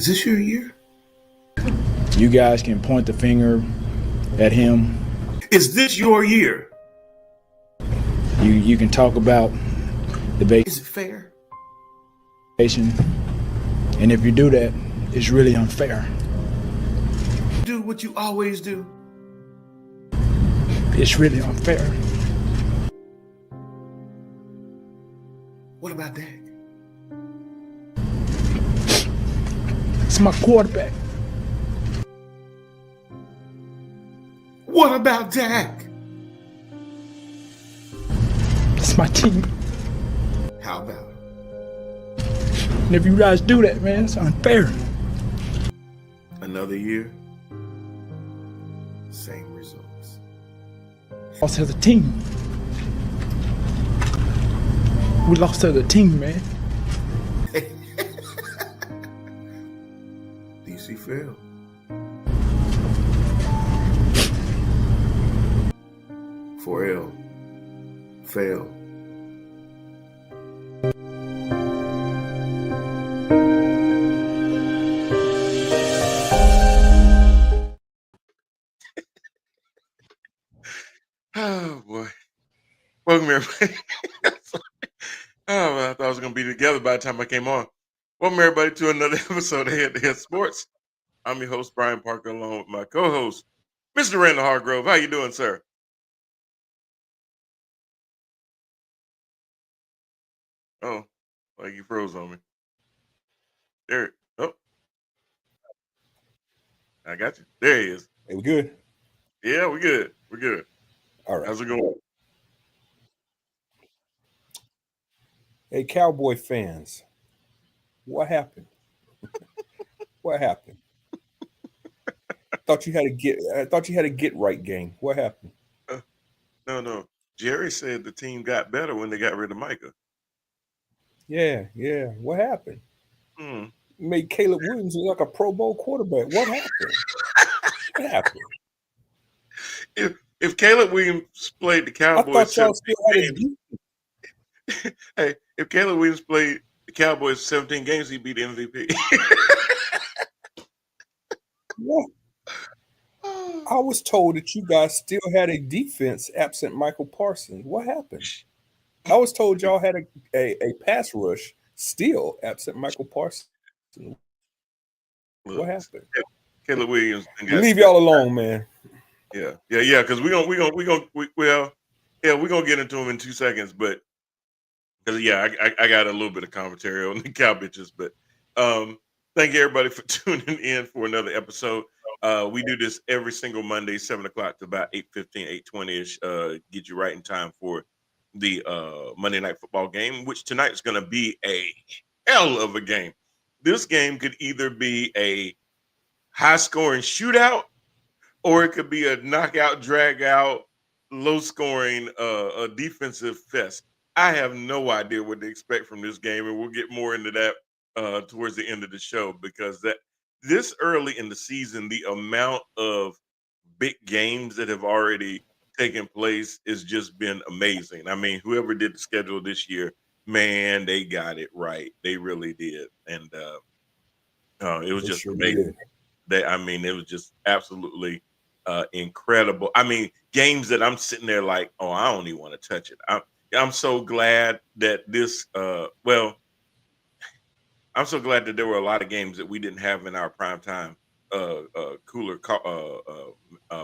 Is this your year? You guys can point the finger at him. Is this your year? You can talk about debate. Is it fair? And if you do that, it's really unfair. Do what you always do. It's really unfair. What about Dak? It's my quarterback. What about Dak? It's my team. How about it? And if you guys do that, man, it's unfair. Another year, same results. Lost as a team. We lost as a team, man. DC failed. For L, fail. Oh boy. Welcome everybody. I thought I was gonna be together by the time I came on. Welcome everybody to another episode of Head to Head Sports. I'm your host, Brian Parker, along with my co-host, Mr. Randall Hargrove. How you doing, sir? Oh, like you froze on me. There. Oh, I got you. There he is. Hey, we good? Yeah, we're good. We're good. All right. How's it going? Hey, Cowboy fans, what happened? What happened? I thought you had a get right game. What happened? No. Jerry said the team got better when they got rid of Micah. Yeah. What happened? Made Caleb Williams look like a Pro Bowl quarterback. What happened? What happened? If Caleb Williams played the Cowboys, I thought y'all still had a games, hey, if Caleb Williams played the Cowboys 17 games, he'd be the MVP. What? I was told that you guys still had a defense absent Michael Parsons. What happened? I was told y'all had a pass rush still absent Michael Parsons. What happened? Caleb Williams. Leave y'all alone, man. Yeah. Because we're gonna get into him in 2 seconds, but because I got a little bit of commentary on the Cow bitches, but thank you everybody for tuning in for another episode. We do this every single Monday, 7 o'clock to about 8:15, 8:20ish. Get you right in time for the Monday Night Football game, which tonight is going to be a hell of a game. This game could either be a high-scoring shootout, or it could be a knockout, drag-out, low-scoring defensive fest. I have no idea what to expect from this game, and we'll get more into that towards the end of the show, because that this early in the season, the amount of big games that have already taken place has just been amazing. I mean, whoever did the schedule this year, man, they got it right. They really did, and it was just amazing. It was just absolutely incredible. I mean, games that I'm sitting there like, oh, I don't even want to touch it. I'm so glad that this. I'm so glad that there were a lot of games that we didn't have in our prime time cooler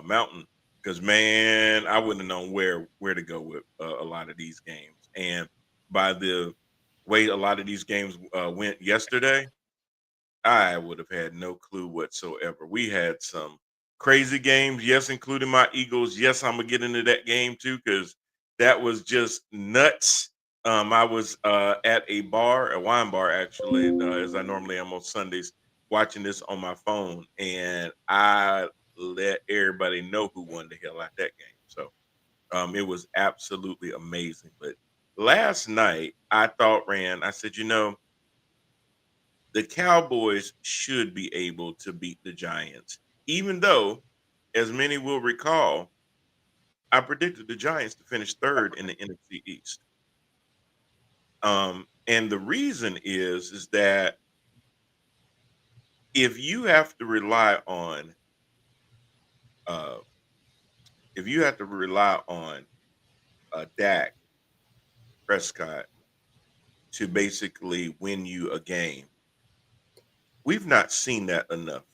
mountain, because man, I wouldn't have known where to go with a lot of these games. And by the way a lot of these games went yesterday, I would have had no clue whatsoever. We had some crazy games, yes, including my Eagles. Yes, I'm gonna get into that game too, because that was just nuts. I was at a wine bar actually, as I normally am on Sundays, watching this on my phone, and I let everybody know who won the hell out that game. So it was absolutely amazing. But last night, I said, the Cowboys should be able to beat the Giants, even though, as many will recall, I predicted the Giants to finish third in the NFC East. And the reason is that if you have to rely on uh Dak Prescott to basically win you a game, we've not seen that enough.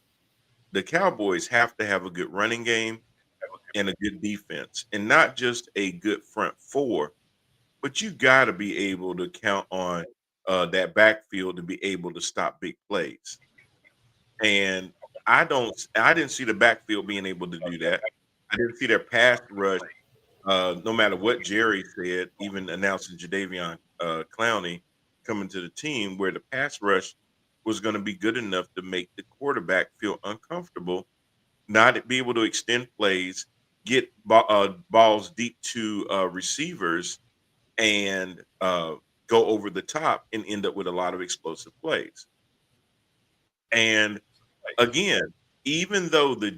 The Cowboys have to have a good running game and a good defense, and not just a good front four, but you got to be able to count on that backfield to be able to stop big plays. And I didn't see the backfield being able to do that. I didn't see their pass rush, no matter what Jerry said, even announcing Jadeveon Clowney coming to the team, where the pass rush was going to be good enough to make the quarterback feel uncomfortable, not be able to extend plays, get balls deep to receivers, and go over the top and end up with a lot of explosive plays. And again, even though the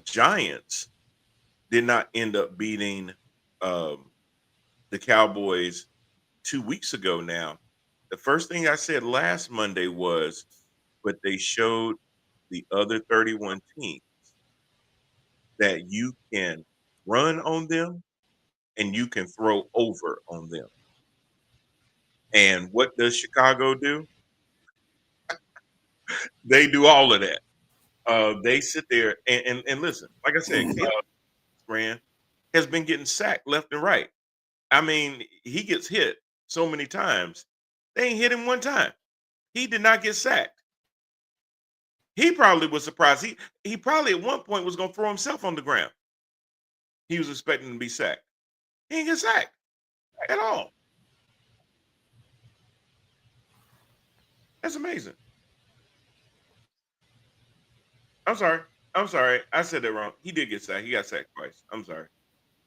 Giants did not end up beating the Cowboys 2 weeks ago now, the first thing I said last Monday was, but they showed the other 31 teams that you can run on them and you can throw over on them. And what does Chicago do? They do all of that. They sit there and listen. Like I said, Caleb Grant has been getting sacked left and right. I mean, he gets hit so many times. They ain't hit him one time. He did not get sacked. He probably was surprised. He probably at one point was going to throw himself on the ground. He was expecting to be sacked. He didn't get sacked at all. That's amazing. I'm sorry. I said that wrong. He did get sacked. He got sacked twice. I'm sorry.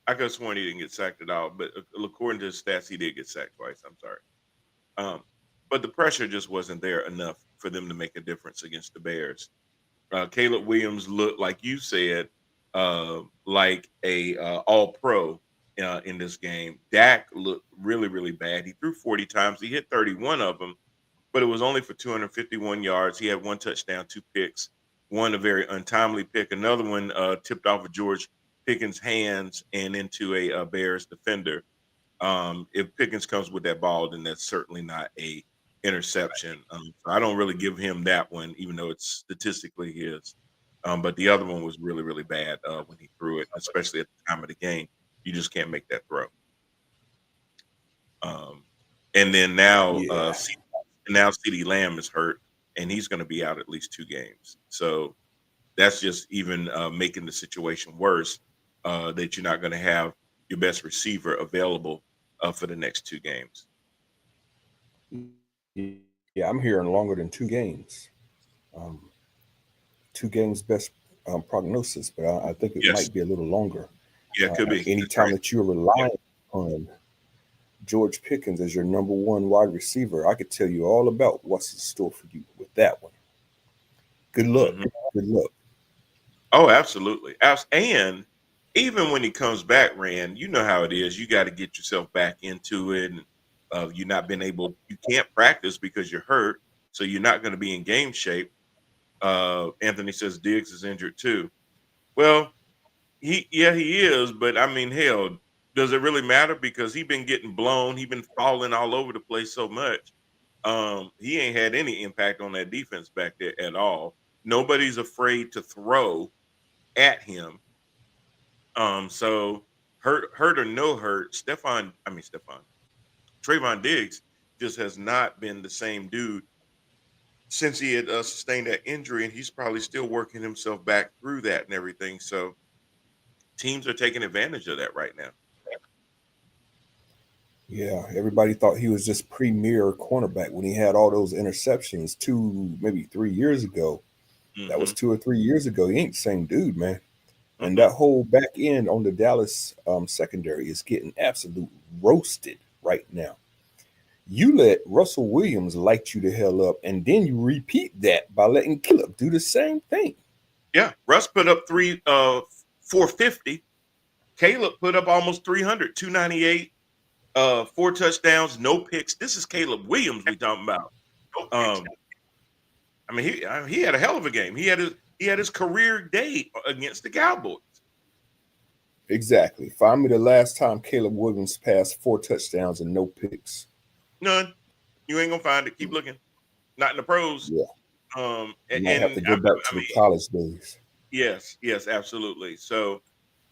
I could have sworn he didn't get sacked at all, but according to his stats, he did get sacked twice. I'm sorry. But the pressure just wasn't there enough for them to make a difference against the Bears. Caleb Williams looked, like you said, like a all-pro in this game. Dak looked really, really bad. He threw 40 times. He hit 31 of them, but it was only for 251 yards. He had one touchdown, 2 picks, one a very untimely pick. Another one tipped off of George Pickens' hands and into a Bears defender. If Pickens comes with that ball, then that's certainly not a interception. So I don't really give him that one, even though it's statistically his. But the other one was really, really bad when he threw it, especially at the time of the game. You just can't make that throw. And then now, CeeDee Lamb is hurt, and he's going to be out at least 2 games. So that's just even making the situation worse, that you're not going to have your best receiver available for the next 2 games. Yeah, I'm hearing longer than 2 games. 2 games best prognosis, but I think it might be a little longer. Yeah, it could be. Anytime that you're relying on George Pickens as your number 1 wide receiver, I could tell you all about what's in store for you with that one. Good luck. Mm-hmm. Good luck. Oh, absolutely. And even when he comes back, Rand, you know how it is. You got to get yourself back into it. And you've not been able, you can't practice because you're hurt. So you're not going to be in game shape. Anthony says Diggs is injured too. Well, he is. But I mean, hell, does it really matter? Because he's been getting blown. He's been falling all over the place so much. He ain't had any impact on that defense back there at all. Nobody's afraid to throw at him. So hurt or no hurt, Trayvon Diggs just has not been the same dude since he had sustained that injury, and he's probably still working himself back through that and everything. So teams are taking advantage of that right now. Yeah, everybody thought he was just premier cornerback when he had all those interceptions 2, maybe 3 years ago. Mm-hmm. That was 2 or 3 years ago. He ain't the same dude, man. Mm-hmm. And that whole back end on the Dallas secondary is getting absolute roasted right now. You let Russell Williams light you the hell up, and then you repeat that by letting Caleb do the same thing. Yeah, Russ put up 450. Caleb put up almost 300, 298. 4 touchdowns, no picks. This is Caleb Williams we talking about. I mean, he had a hell of a game. He had his career day against the Cowboys. Exactly. Find me the last time Caleb Williams passed 4 touchdowns and no picks. None. You ain't gonna find it. Keep looking. Not in the pros. Yeah. And have to go back to the college days. Yes, absolutely. So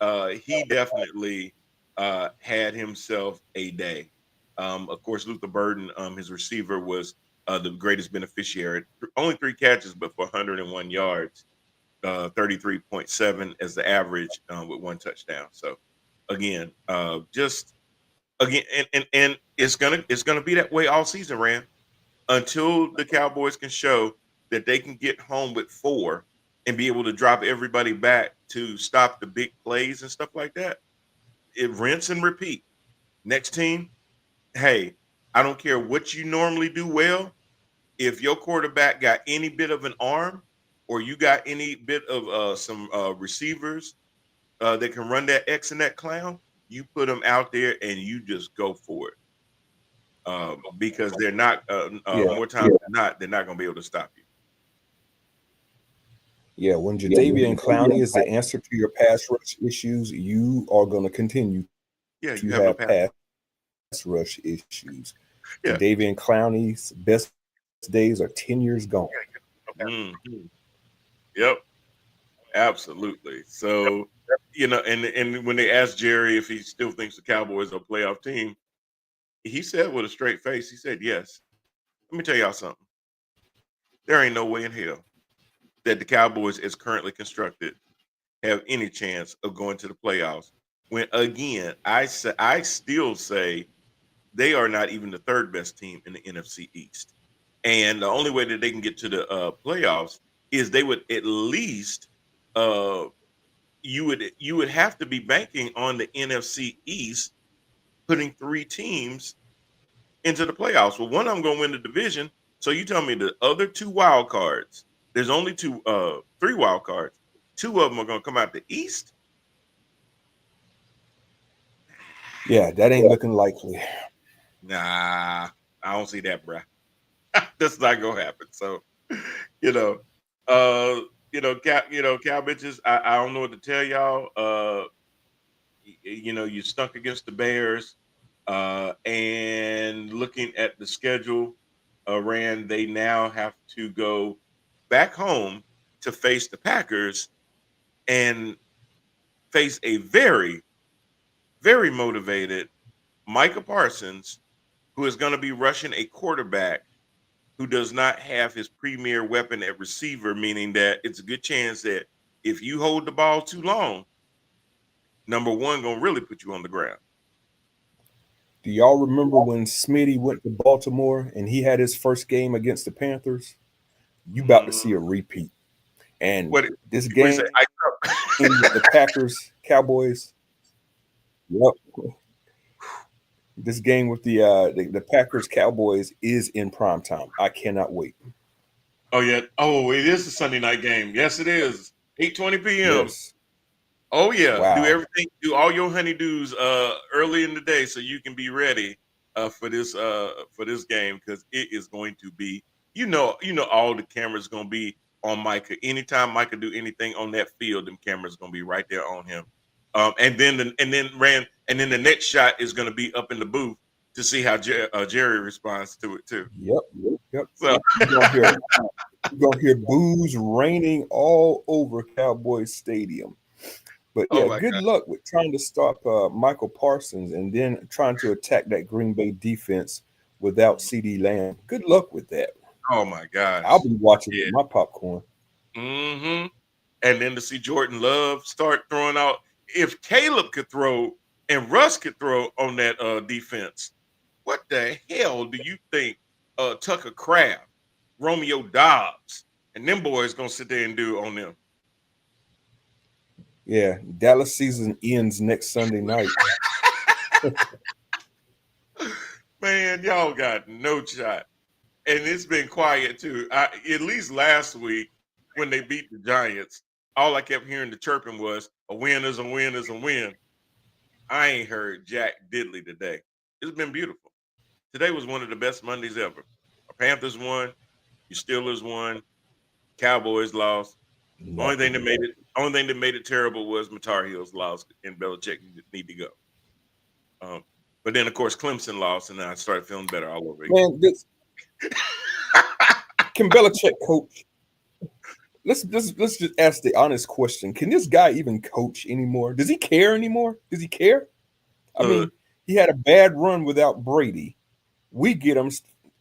he definitely had himself a day. Of course, Luther Burden, his receiver, was the greatest beneficiary. Only 3 catches, but for 101 yards, 33.7 as the average with 1 touchdown. So again, and it's gonna be that way all season, Rand, until the Cowboys can show that they can get home with 4 and be able to drop everybody back to stop the big plays and stuff like that. It rinse and repeat. Next team, hey, I don't care what you normally do well. If your quarterback got any bit of an arm, or you got any bit of some receivers that can run that X and that clown, you put them out there and you just go for it. Because they're not, more times than not, they're not going to be able to stop you. Yeah, when Jadeveon Clowney is the answer to your pass rush issues, you are going to continue to have pass rush issues. Yeah. Jadeveon Clowney's best days are 10 years gone. Mm-hmm. Yep, absolutely. So, and when they asked Jerry if he still thinks the Cowboys are a playoff team, he said with a straight face, he said, yes. Let me tell y'all something. There ain't no way in hell that the Cowboys, as currently constructed, have any chance of going to the playoffs. When, again, I still say they are not even the 3rd best team in the NFC East. And the only way that they can get to the playoffs is they would at least you would have to be banking on the NFC East putting 3 teams into the playoffs. Well, one of them going to win the division. So you tell me the other 2 wild cards. There's only 3 wild cards. 2 of them are going to come out the East. Yeah, that ain't looking likely. Nah, I don't see that, bruh. That's not gonna happen. So, Cal bitches, I don't know what to tell y'all. You stunk against the Bears, and looking at the schedule, Rand, they now have to go back home to face the Packers and face a very, very motivated Micah Parsons, who is going to be rushing a quarterback who does not have his premier weapon at receiver, meaning that it's a good chance that if you hold the ball too long, number one going to really put you on the ground. Do y'all remember when Smitty went to Baltimore and he had his first game against the Panthers? You about to see a repeat. And this game, the Packers, Cowboys, yep. This game with the Packers Cowboys is in prime time. I cannot wait. Oh yeah. Oh, it is a Sunday night game. Yes, it is. 8:20 p.m. Yes. Oh yeah. Wow. Do everything. Do all your honeydews early in the day so you can be ready for this game, because it is going to be. All the cameras going to be on Micah. Anytime Micah do anything on that field, them cameras going to be right there on him. And then the next shot is going to be up in the booth to see how Jerry responds to it too. Yep. So you're gonna hear boos raining all over Cowboys Stadium. But yeah, good luck with trying to stop Michael Parsons and then trying to attack that Green Bay defense without CeeDee Lamb. Good luck with that. Oh my gosh. I'll be watching with my popcorn. Mm-hmm. And then to see Jordan Love start throwing out. If Caleb could throw and Russ could throw on that defense, what the hell do you think Tucker Kraft, Romeo Dobbs, and them boys gonna sit there and do on them? Yeah, Dallas season ends next Sunday night. Man, y'all got no shot. And it's been quiet too. At least last week when they beat the Giants, all I kept hearing the chirping was a win is a win is a win. I ain't heard Jack Diddley today. It's been beautiful. Today was one of the best Mondays ever. Our Panthers won, your Steelers won, Cowboys lost. Only thing that made it terrible was my Tar Heels lost and Belichick need to go. But then of course Clemson lost, and then I started feeling better all over again. Man, can Belichick coach? Let's just ask the honest question. Can this guy even coach anymore? Does he care anymore? Does he care? I mean, he had a bad run without Brady. We get him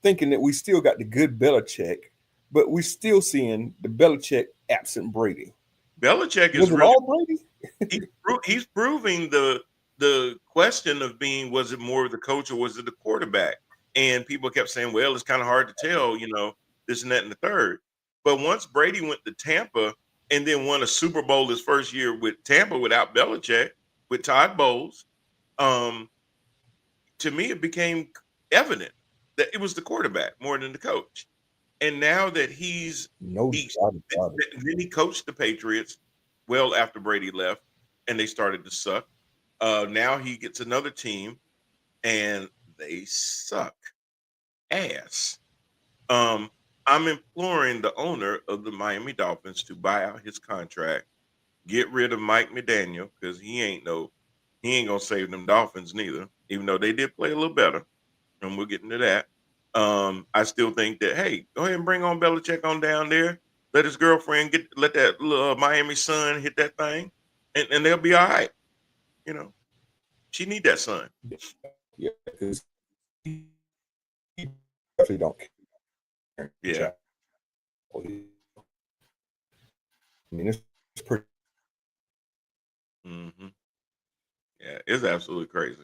thinking that we still got the good Belichick, but we're still seeing the Belichick absent Brady. Belichick is really, all Brady. He's proving the question of being, was it more of the coach or was it the quarterback? And people kept saying, well, it's kind of hard to tell, this and that and the third. But once Brady went to Tampa and then won a Super Bowl his first year with Tampa without Belichick, with Todd Bowles, to me it became evident that it was the quarterback more than the coach. And now that then he coached the Patriots well after Brady left and they started to suck. Now he gets another team and they suck ass. I'm imploring the owner of the Miami Dolphins to buy out his contract, get rid of Mike McDaniel, because he ain't gonna save them Dolphins neither, even though they did play a little better. And we'll get into that. I still think that, hey, go ahead and bring on Belichick on down there. Let his girlfriend let that little Miami sun hit that thing, and they'll be all right. She need that sun. Yeah, because he definitely don't care. Yeah. I mean, it's pretty. Mm-hmm. Yeah, it's absolutely crazy.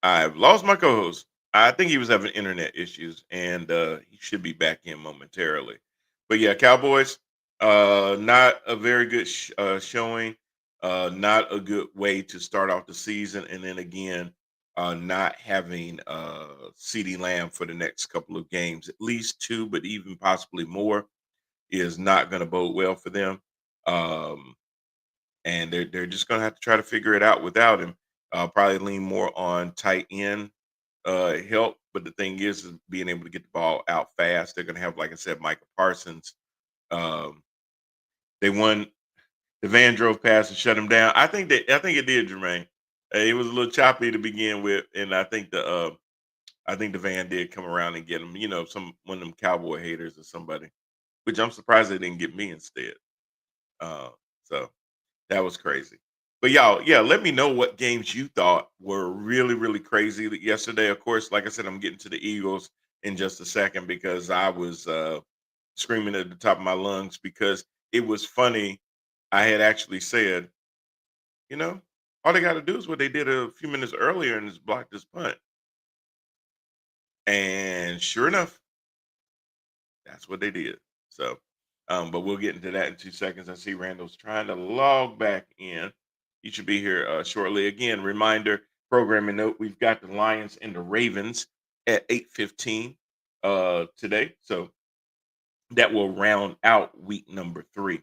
I've lost my co-host. I think he was having internet issues, and he should be back in momentarily. But yeah, Cowboys, not a very good showing. Not a good way to start off the season, and then again, not having CeeDee Lamb for the next couple of games, at least 2, but even possibly more, is not going to bode well for them. And they're just going to have to try to figure it out without him. Probably lean more on tight end help, but the thing is being able to get the ball out fast. They're going to have, like I said, Micah Parsons. They won. The Van drove past and shut him down. I think it did, Jermaine. It was a little choppy to begin with, and I think the Van did come around and get him. One of them Cowboy haters or somebody, which I'm surprised they didn't get me instead. So that was crazy. But y'all, yeah, let me know what games you thought were really, really crazy yesterday. Of course, like I said, I'm getting to the Eagles in just a second because I was screaming at the top of my lungs because it was funny. I had actually said, all they got to do is what they did a few minutes earlier and just block this punt. And sure enough, that's what they did. So, but we'll get into that in 2 seconds. I see Randall's trying to log back in. He should be here shortly. Again, reminder, programming note, we've got the Lions and the Ravens at 8:15 today. So that will round out week number 3.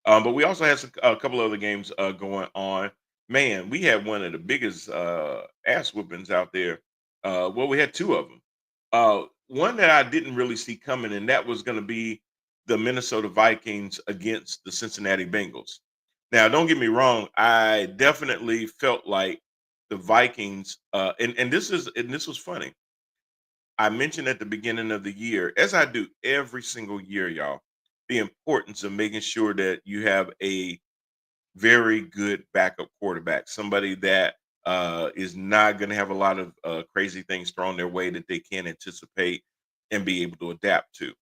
But we also have a couple other games going on. Man, we had one of the biggest ass whoopings out there. Well, we had 2 of them. One that I didn't really see coming, and that was going to be the Minnesota Vikings against the Cincinnati Bengals. Now, don't get me wrong. I definitely felt like the Vikings, and this was funny. I mentioned at the beginning of the year, as I do every single year, y'all, the importance of making sure that you have a very good backup quarterback, somebody that is not going to have a lot of crazy things thrown their way that they can't anticipate and be able to adapt to.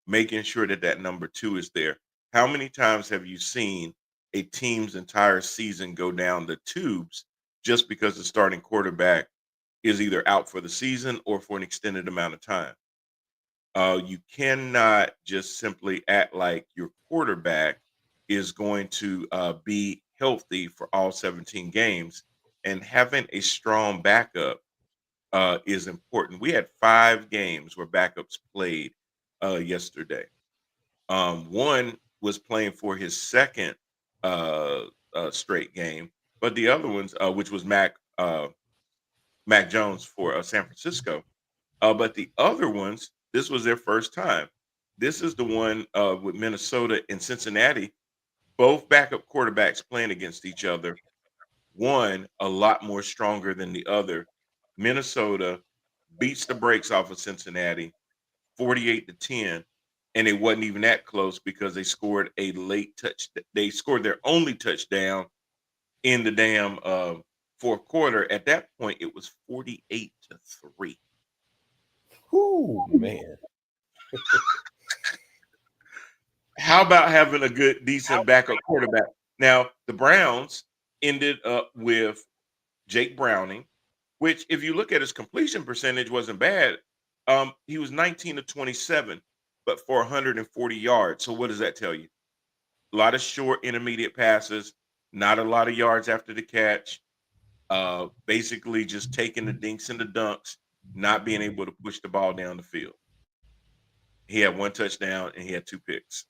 Making sure that number 2 is there. How many times have you seen a team's entire season go down the tubes just because the starting quarterback is either out for the season or for an extended amount of time? You cannot just simply act like your quarterback is going to be healthy for all 17 games, and having a strong backup is important. We had 5 games where backups played yesterday. One was playing for his second straight game, but the other ones, which was Mac Jones for San Francisco, but the other ones, this was their first time. This is the one with Minnesota and Cincinnati, both backup quarterbacks playing against each other. One a lot more stronger than the other. Minnesota beats the brakes off of Cincinnati 48-10, and it wasn't even that close because they scored a late touch. They scored their only touchdown in the damn fourth quarter. At that point, it was 48-3. Whoo, man. How about having a good, decent backup quarterback? Now, the Browns ended up with Jake Browning, which, if you look at his completion percentage, wasn't bad. He was 19 of 27, but for 140 yards. So what does that tell you? A lot of short, intermediate passes, not a lot of yards after the catch. Basically just taking the dinks and the dunks, not being able to push the ball down the field. He had one touchdown and he had 2 picks.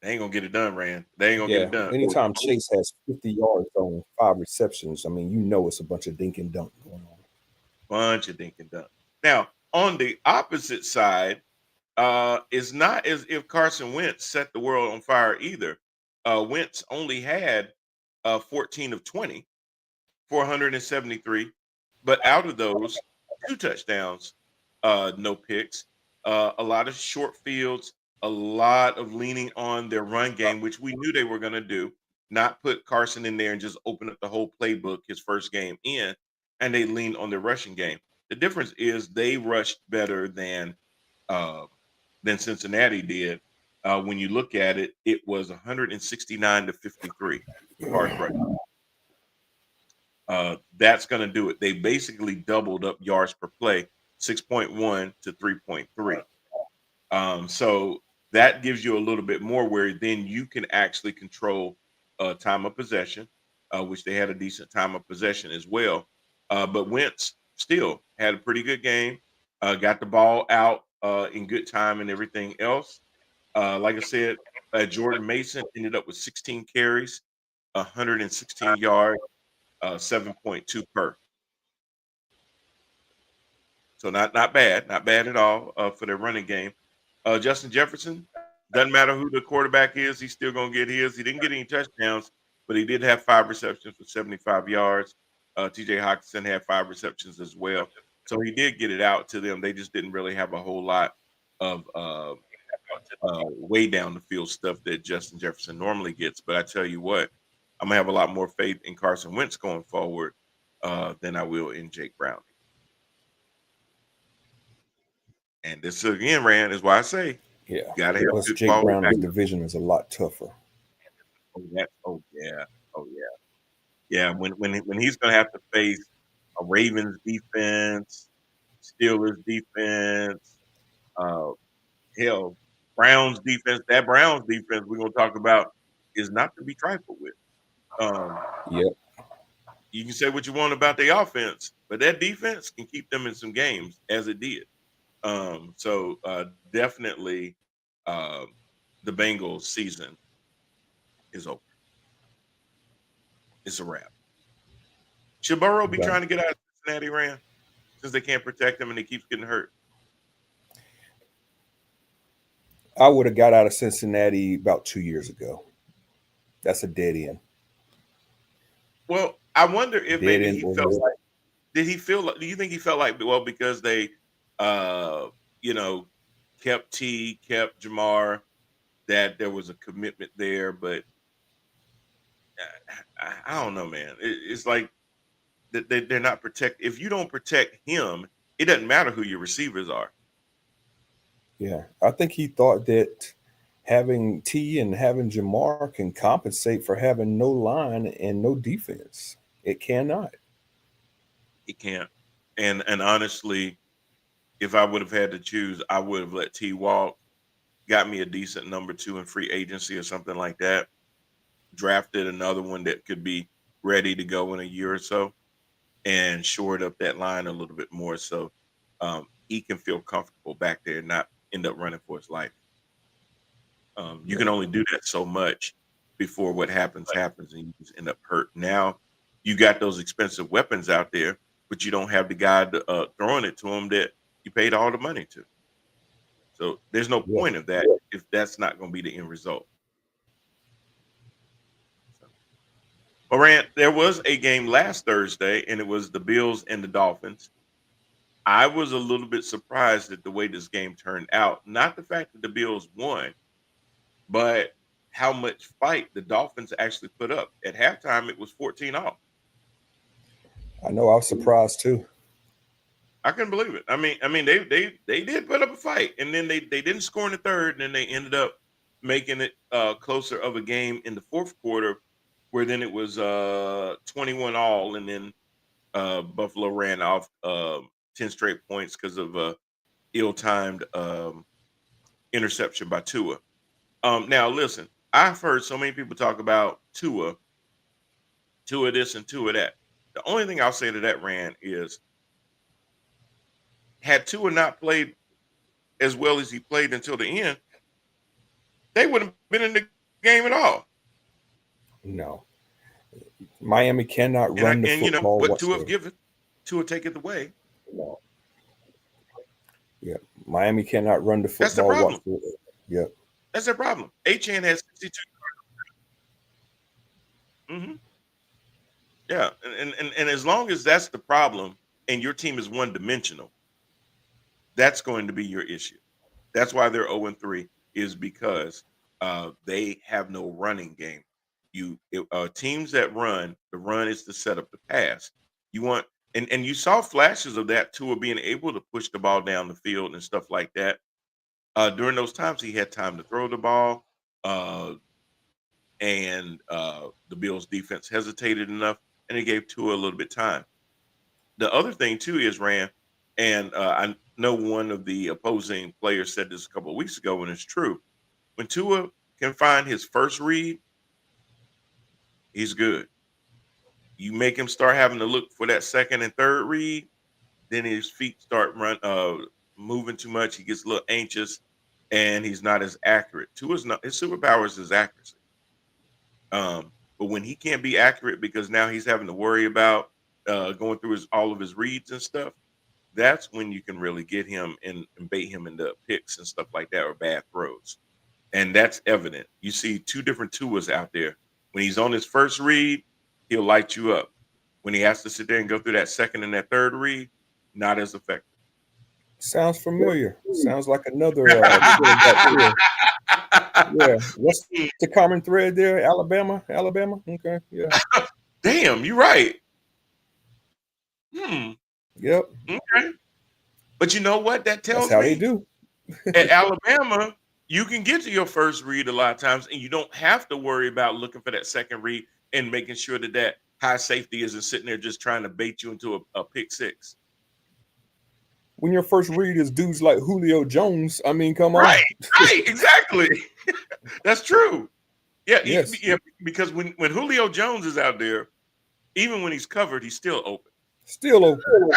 They ain't gonna get it done, Rand. They ain't gonna get it done. Anytime Chase has 50 yards on 5 receptions, I mean, you know it's a bunch of dink and dunk going on. Bunch of dink and dunk. Now, on the opposite side, it's not as if Carson Wentz set the world on fire either. Wentz only had 14 of 20 for 173, but out of those, 2 touchdowns, no picks, a lot of short fields, a lot of leaning on their run game, which we knew they were going to do, not put Carson in there and just open up the whole playbook his first game in, and they leaned on their rushing game. The difference is they rushed better than Cincinnati did. When you look at it, it was 169-53 yards rushing. That's going to do it. They basically doubled up yards per play, 6.1 to 3.3. So that gives you a little bit more where then you can actually control time of possession, which they had a decent time of possession as well. But Wentz still had a pretty good game, got the ball out in good time and everything else. Like I said, Jordan Mason ended up with 16 carries, 116 yards, 7.2 per. So not bad at all for their running game. Justin Jefferson, doesn't matter who the quarterback is, he's still going to get his. He didn't get any touchdowns, but he did have 5 receptions for 75 yards. TJ Hawkinson had 5 receptions as well. So he did get it out to them. They just didn't really have a whole lot of way down the field stuff that Justin Jefferson normally gets. But I tell you what, I'm going to have a lot more faith in Carson Wentz going forward than I will in Jake Browning. And this again, Rand, is why I say, yeah, gotta have plus good Jake quality Browning's back. division is a lot tougher. Oh yeah. When he's gonna have to face a Ravens defense, Steelers defense, hell, Browns defense. That Browns defense we're gonna talk about is not to be trifled with. Yep. You can say what you want about the offense, but that defense can keep them in some games, as it did. So definitely the Bengals season is over. It's a wrap. Should Burrow be trying to get out of Cincinnati, Rand, since they can't protect him and he keeps getting hurt? I would have got out of Cincinnati about 2 years ago. That's a dead end. Well, I wonder if maybe he felt like, do you think he felt like, well, because they kept Jamar, that there was a commitment there, but I don't know, man. It's like they're not protect. If you don't protect him, it doesn't matter who your receivers are. Yeah, I think he thought that having T and having Jamar can compensate for having no line and no defense. It cannot. It can't. And honestly, if I would have had to choose, I would have let T walk, got me a decent number 2 in free agency or something like that, drafted another one that could be ready to go in a year or so, and shored up that line a little bit more so he can feel comfortable back there and not end up running for his life. You can only do that so much before what happens and you just end up hurt. Now you got those expensive weapons out there, but you don't have the guy throwing it to him that you paid all the money to. So there's no point of that if that's not going to be the end result. Morant, there was a game last Thursday, and it was the Bills and the Dolphins. I was a little bit surprised at the way this game turned out. Not the fact that the Bills won, but how much fight the Dolphins actually put up. At halftime, it was 14-0. I know, I was surprised too. I couldn't believe it. I mean, they did put up a fight, and then they didn't score in the third, and then they ended up making it closer of a game in the fourth quarter, where then it was 21-all, and then Buffalo ran off 10 straight points because of ill-timed interception by Tua. Now, listen, I've heard so many people talk about Tua this and Tua that. The only thing I'll say to that, Rand, is had Tua not played as well as he played until the end, they wouldn't have been in the game at all. No. Miami cannot run the football. You know what whatsoever. Tua give it, Tua take it away. No. Yeah, Miami cannot run the football. That's the problem. whatsoever. Yeah, that's their problem. Achane has 62. Mm-hmm. Yeah, and as long as that's the problem, and your team is one-dimensional, that's going to be your issue. That's why they're 0-3, is because they have no running game. Teams that run, the run is to set up the pass. You want, and you saw flashes of that too, of being able to push the ball down the field and stuff like that. During those times, he had time to throw the ball, and the Bills' defense hesitated enough, and it gave Tua a little bit of time. The other thing too is, Rand, and I know one of the opposing players said this a couple of weeks ago, and it's true. When Tua can find his first read, he's good. You make him start having to look for that second and third read, then his feet start moving too much. He gets a little anxious, and he's not as accurate. Tua's not, his superpower is his accuracy. But when he can't be accurate because now he's having to worry about going through all of his reads and stuff, that's when you can really get him and bait him into picks and stuff like that, or bad throws. And that's evident. You see two different Tuas out there. When he's on his first read, he'll light you up. When he has to sit there and go through that second and that third read, not as effective. sounds familiar. Sounds like another. Yeah, what's the common thread there? Alabama. Okay, yeah. Damn, you're right. Yep. Okay. But you know what? That tells That's how me they do. at Alabama, you can get to your first read a lot of times, and you don't have to worry about looking for that second read and making sure that high safety isn't sitting there just trying to bait you into a pick six. When your first read is dudes like Julio Jones, I mean, come on. Right, exactly. That's true. Yeah, Yes. because when Julio Jones is out there, even when he's covered, he's still open. Still open.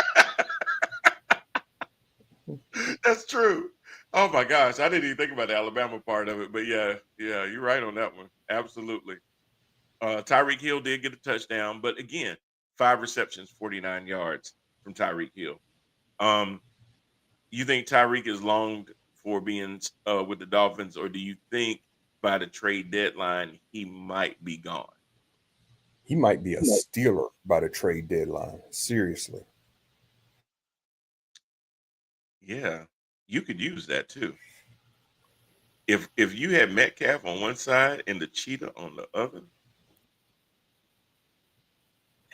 That's true. Oh my gosh, I didn't even think about the Alabama part of it, but yeah, you're right on that one. Absolutely. Tyreek Hill did get a touchdown, but again, 5 receptions, 49 yards from Tyreek Hill. You think Tyreek is longed for being with the Dolphins, or do you think by the trade deadline he might be gone? He might be a Steeler by the trade deadline. Seriously. Yeah, you could use that too. If you had Metcalf on one side and the Cheetah on the other,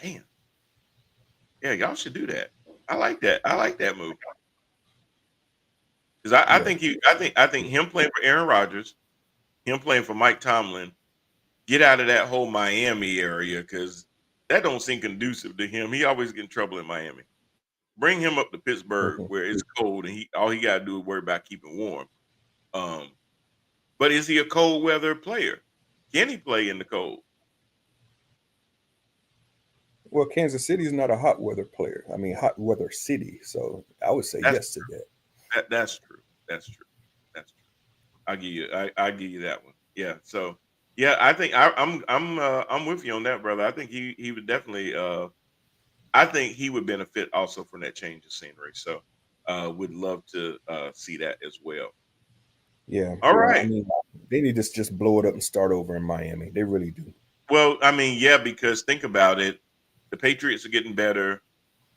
damn. Yeah, y'all should do that. I like that. I like that move. Because I think him playing for Aaron Rodgers, him playing for Mike Tomlin, get out of that whole Miami area, because that don't seem conducive to him. He always get in trouble in Miami. Bring him up to Pittsburgh where it's cold, and all he got to do is worry about keeping warm. But is he a cold weather player? Can he play in the cold? Well, Kansas City is not a hot weather player. I mean, hot weather city. So I would say yes to that. That's true. That's true. I give you that one. Yeah. So Yeah, I think I'm with you on that, brother. I think he would definitely I think he would benefit also from that change of scenery. So would love to see that as well. Yeah, All I right. mean, they need to just blow it up and start over in Miami. They really do. Well, I mean, yeah, because think about it. The Patriots are getting better.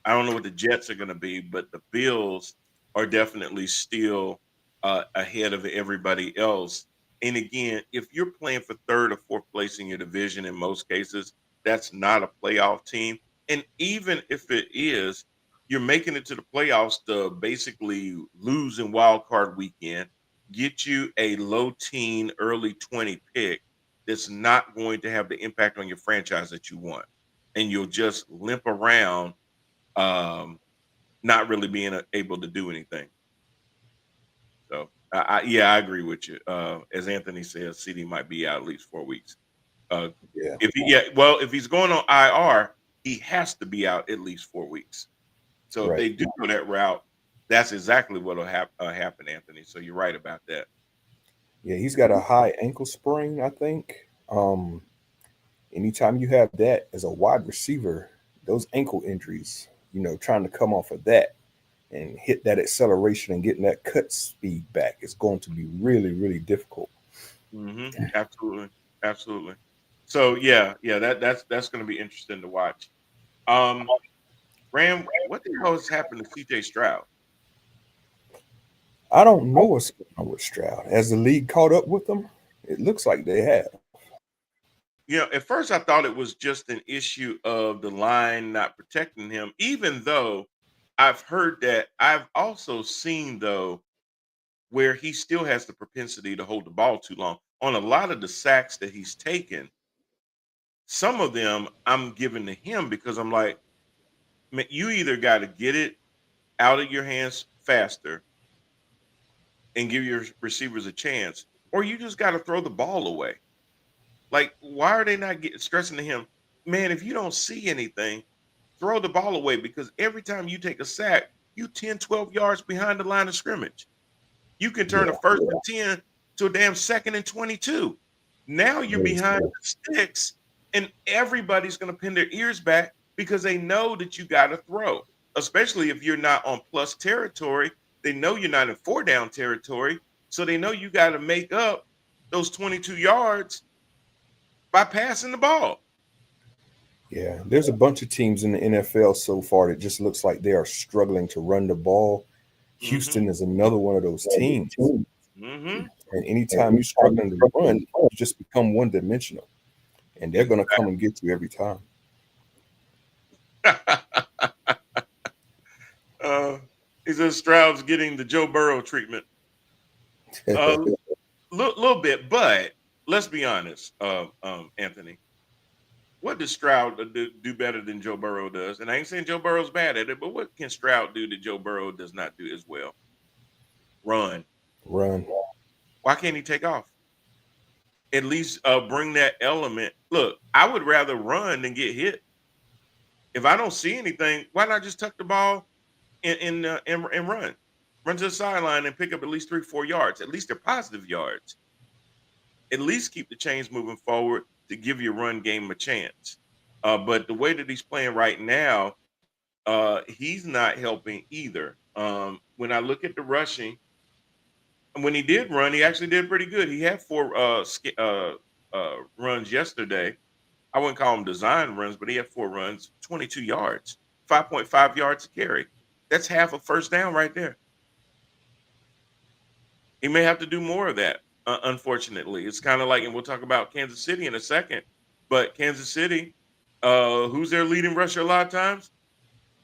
I don't know what the Jets are going to be, but the Bills are definitely still ahead of everybody else. And again, if you're playing for third or fourth place in your division, in most cases, that's not a playoff team. And even if it is, you're making it to the playoffs to basically lose in wild card weekend, get you a low teen, early 20 pick that's not going to have the impact on your franchise that you want. And you'll just limp around um, not really being able to do anything. So, yeah, I agree with you. As Anthony says, CD might be out at least 4 weeks. Uh, Yeah, if he's going on IR, he has to be out at least 4 weeks. So if right. they do go that route, that's exactly what will happen, Anthony. So you're right about that. Yeah, he's got a high ankle sprain, I think. Anytime you have that as a wide receiver, those ankle injuries, trying to come off of that and hit that acceleration and getting that cut speed back is going to be really, really difficult. Absolutely, absolutely. So yeah, that's going to be interesting to watch. Um, Ram, what the hell has happened to CJ Stroud? I don't know what's going on with Stroud. Has the league caught up with them? It looks like they have. At first I thought it was just an issue of the line not protecting him, even though I've heard that. I've also seen, though, where he still has the propensity to hold the ball too long. On a lot of the sacks that he's taken, some of them I'm giving to him because I'm like, man, you either got to get it out of your hands faster and give your receivers a chance, or you just got to throw the ball away. Like, why are they not stressing to him, man, if you don't see anything, throw the ball away, because every time you take a sack, you 10, 12 yards behind the line of scrimmage. You can turn a Yeah, first and 10 to a damn second and 22. Now you're very behind true. the sticks, and everybody's going to pin their ears back because they know that you got to throw, especially if you're not on plus territory. They know you're not in 4 down territory, so they know you got to make up those 22 yards by passing the ball. Yeah, there's a bunch of teams in the NFL so far that just looks like they are struggling to run the ball. Mm-hmm. Houston is another one of those teams. Mm-hmm. And anytime you're struggling to run, you just become one dimensional. And they're going to come and get you every time. uh, he says Stroud's getting the Joe Burrow treatment. A little bit, but let's be honest, Anthony. What does Stroud do better than Joe Burrow does? And I ain't saying Joe Burrow's bad at it, but what can Stroud do that Joe Burrow does not do as well? Run. Run. Why can't he take off? At least bring that element. Look, I would rather run than get hit. If I don't see anything, why not just tuck the ball and run? Run to the sideline and pick up at least 3, 4 yards. At least they're positive yards. At least keep the chains moving forward to give your run game a chance. But the way that he's playing right now, he's not helping either. When I look at the rushing, when he did run, he actually did pretty good. He had 4 runs yesterday. I wouldn't call them design runs, but he had 4 runs, 22 yards, 5.5 yards to carry. That's half a first down right there. He may have to do more of that. Unfortunately, it's kind of like, and we'll talk about Kansas City in a second, but Kansas City, who's their leading rusher a lot of times?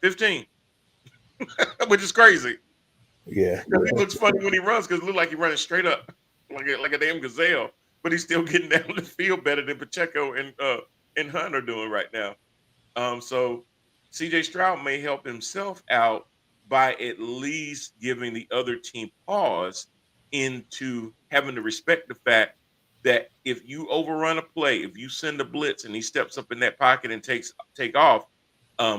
15, which is crazy. Yeah. It looks funny when he runs because it looks like he's running straight up like a damn gazelle, but he's still getting down the field better than Pacheco and Hunt are doing right now. So CJ Stroud may help himself out by at least giving the other team pause into having to respect the fact that if you overrun a play, if you send a blitz and he steps up in that pocket and take off,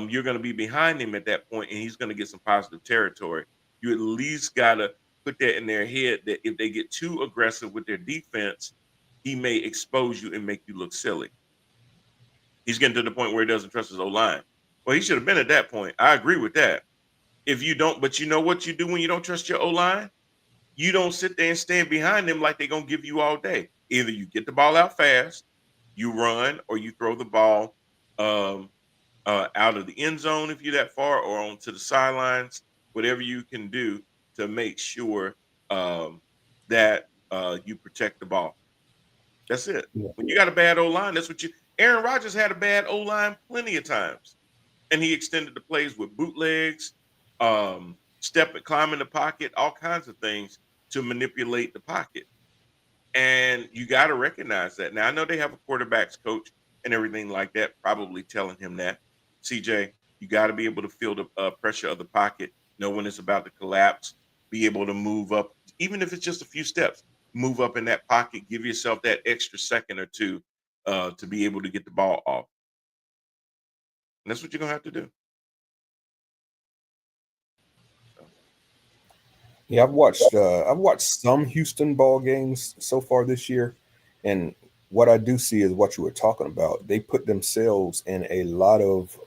you're going to be behind him at that point, and he's going to get some positive territory. You at least got to put that in their head that if they get too aggressive with their defense, he may expose you and make you look silly. He's getting to the point where he doesn't trust his O-line. Well, he should have been at that point. I agree with that. If you don't, but you know what you do when you don't trust your O-line? You don't sit there and stand behind them like they're going to give you all day. Either you get the ball out fast, you run, or you throw the ball out of the end zone if you're that far, or onto the sidelines, whatever you can do to make sure that you protect the ball. That's it. Yeah. When you got a bad O-line, that's what you – Aaron Rodgers had a bad O-line plenty of times, and he extended the plays with bootlegs, climbing the pocket, all kinds of things to manipulate the pocket. And you got to recognize that. Now, I know they have a quarterback's coach and everything like that, probably telling him that. CJ, you got to be able to feel the pressure of the pocket, know when it's about to collapse, be able to move up, even if it's just a few steps, move up in that pocket, give yourself that extra second or two to be able to get the ball off. And that's what you're going to have to do. Yeah, I've watched some Houston ball games so far this year, and what I do see is what you were talking about. They put themselves in a lot of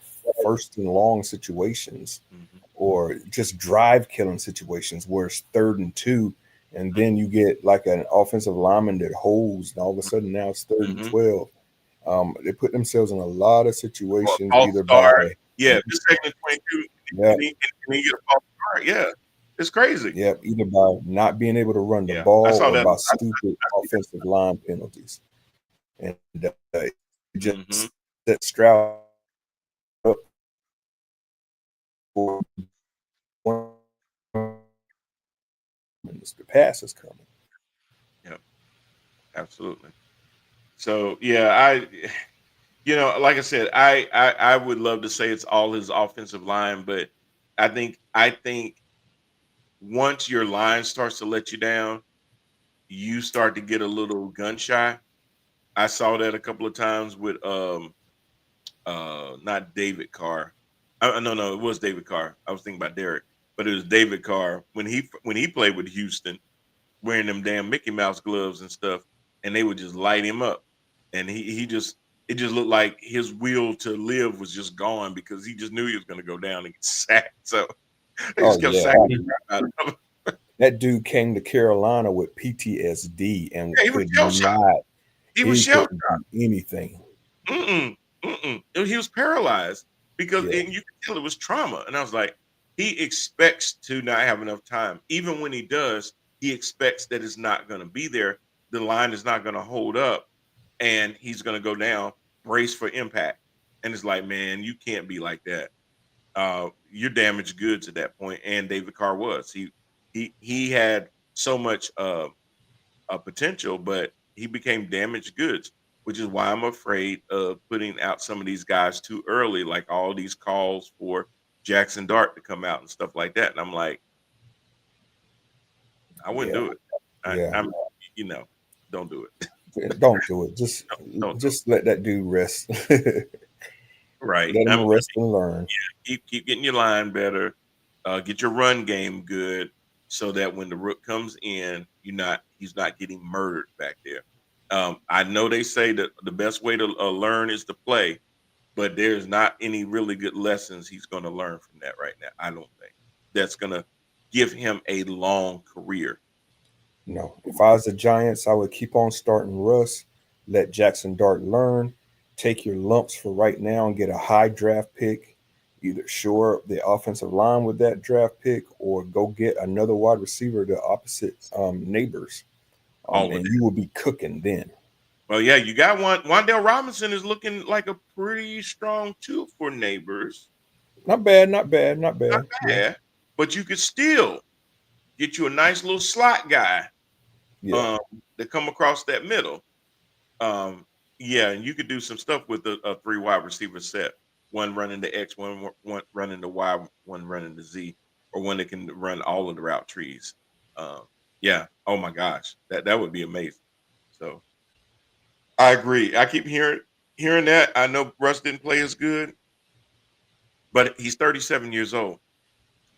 first and long situations, or just drive killing situations where it's 3rd and 2, and then you get like an offensive lineman that holds, and all of a sudden now it's 3rd and 12. They put themselves in a lot of situations, either by this second 22, and he get a false start. Yeah. It's crazy. Yeah, either by not being able to run the ball or by stupid offensive line penalties. And just set Stroud up for the pass is coming. Yeah, absolutely. So like I said, I would love to say it's all his offensive line, but I think once your line starts to let you down, you start to get a little gun shy. I saw that a couple of times with not David Carr. No, it was David Carr. I was thinking about Derek, but it was David Carr when he played with Houston, wearing them damn Mickey Mouse gloves and stuff, and they would just light him up, and it just looked like his will to live was just gone because he just knew he was going to go down and get sacked. So. They just kept sacking out of him. That dude came to Carolina with PTSD and he was shell-shocked. He was shell-shocked. Anything. He was paralyzed because and you could tell it was trauma. And I was like, he expects to not have enough time. Even when he does, he expects that it's not going to be there. The line is not going to hold up, and he's going to go down, brace for impact. And it's like, man, you can't be like that. You're damaged goods at that point, and David Carr was. He had so much potential, but he became damaged goods, which is why I'm afraid of putting out some of these guys too early, like all these calls for Jackson Dart to come out and stuff like that. And I'm like, I wouldn't do it. I'm don't do it. Don't do it. Just let that dude rest. Right. Let him rest and learn. Yeah, keep getting your line better. Get your run game good so that when the rook comes in, he's not getting murdered back there. I know they say that the best way to learn is to play, but there's not any really good lessons he's going to learn from that right now. I don't think that's going to give him a long career. No. If I was the Giants, I would keep on starting Russ, let Jackson Dart learn. Take your lumps for right now and get a high draft pick. Either shore up the offensive line with that draft pick or go get another wide receiver to opposite neighbors. And you will be cooking then. Well, yeah, you got one. Wan'Dale Robinson is looking like a pretty strong tool for neighbors. Not bad. Yeah. But you could still get you a nice little slot guy that come across that middle. Yeah, and you could do some stuff with a 3 wide receiver set. One running the X, one running the Y, one running the Z, or one that can run all of the route trees. Yeah. Oh my gosh, that would be amazing. So I agree. I keep hearing that. I know Russ didn't play as good, but he's 37 years old.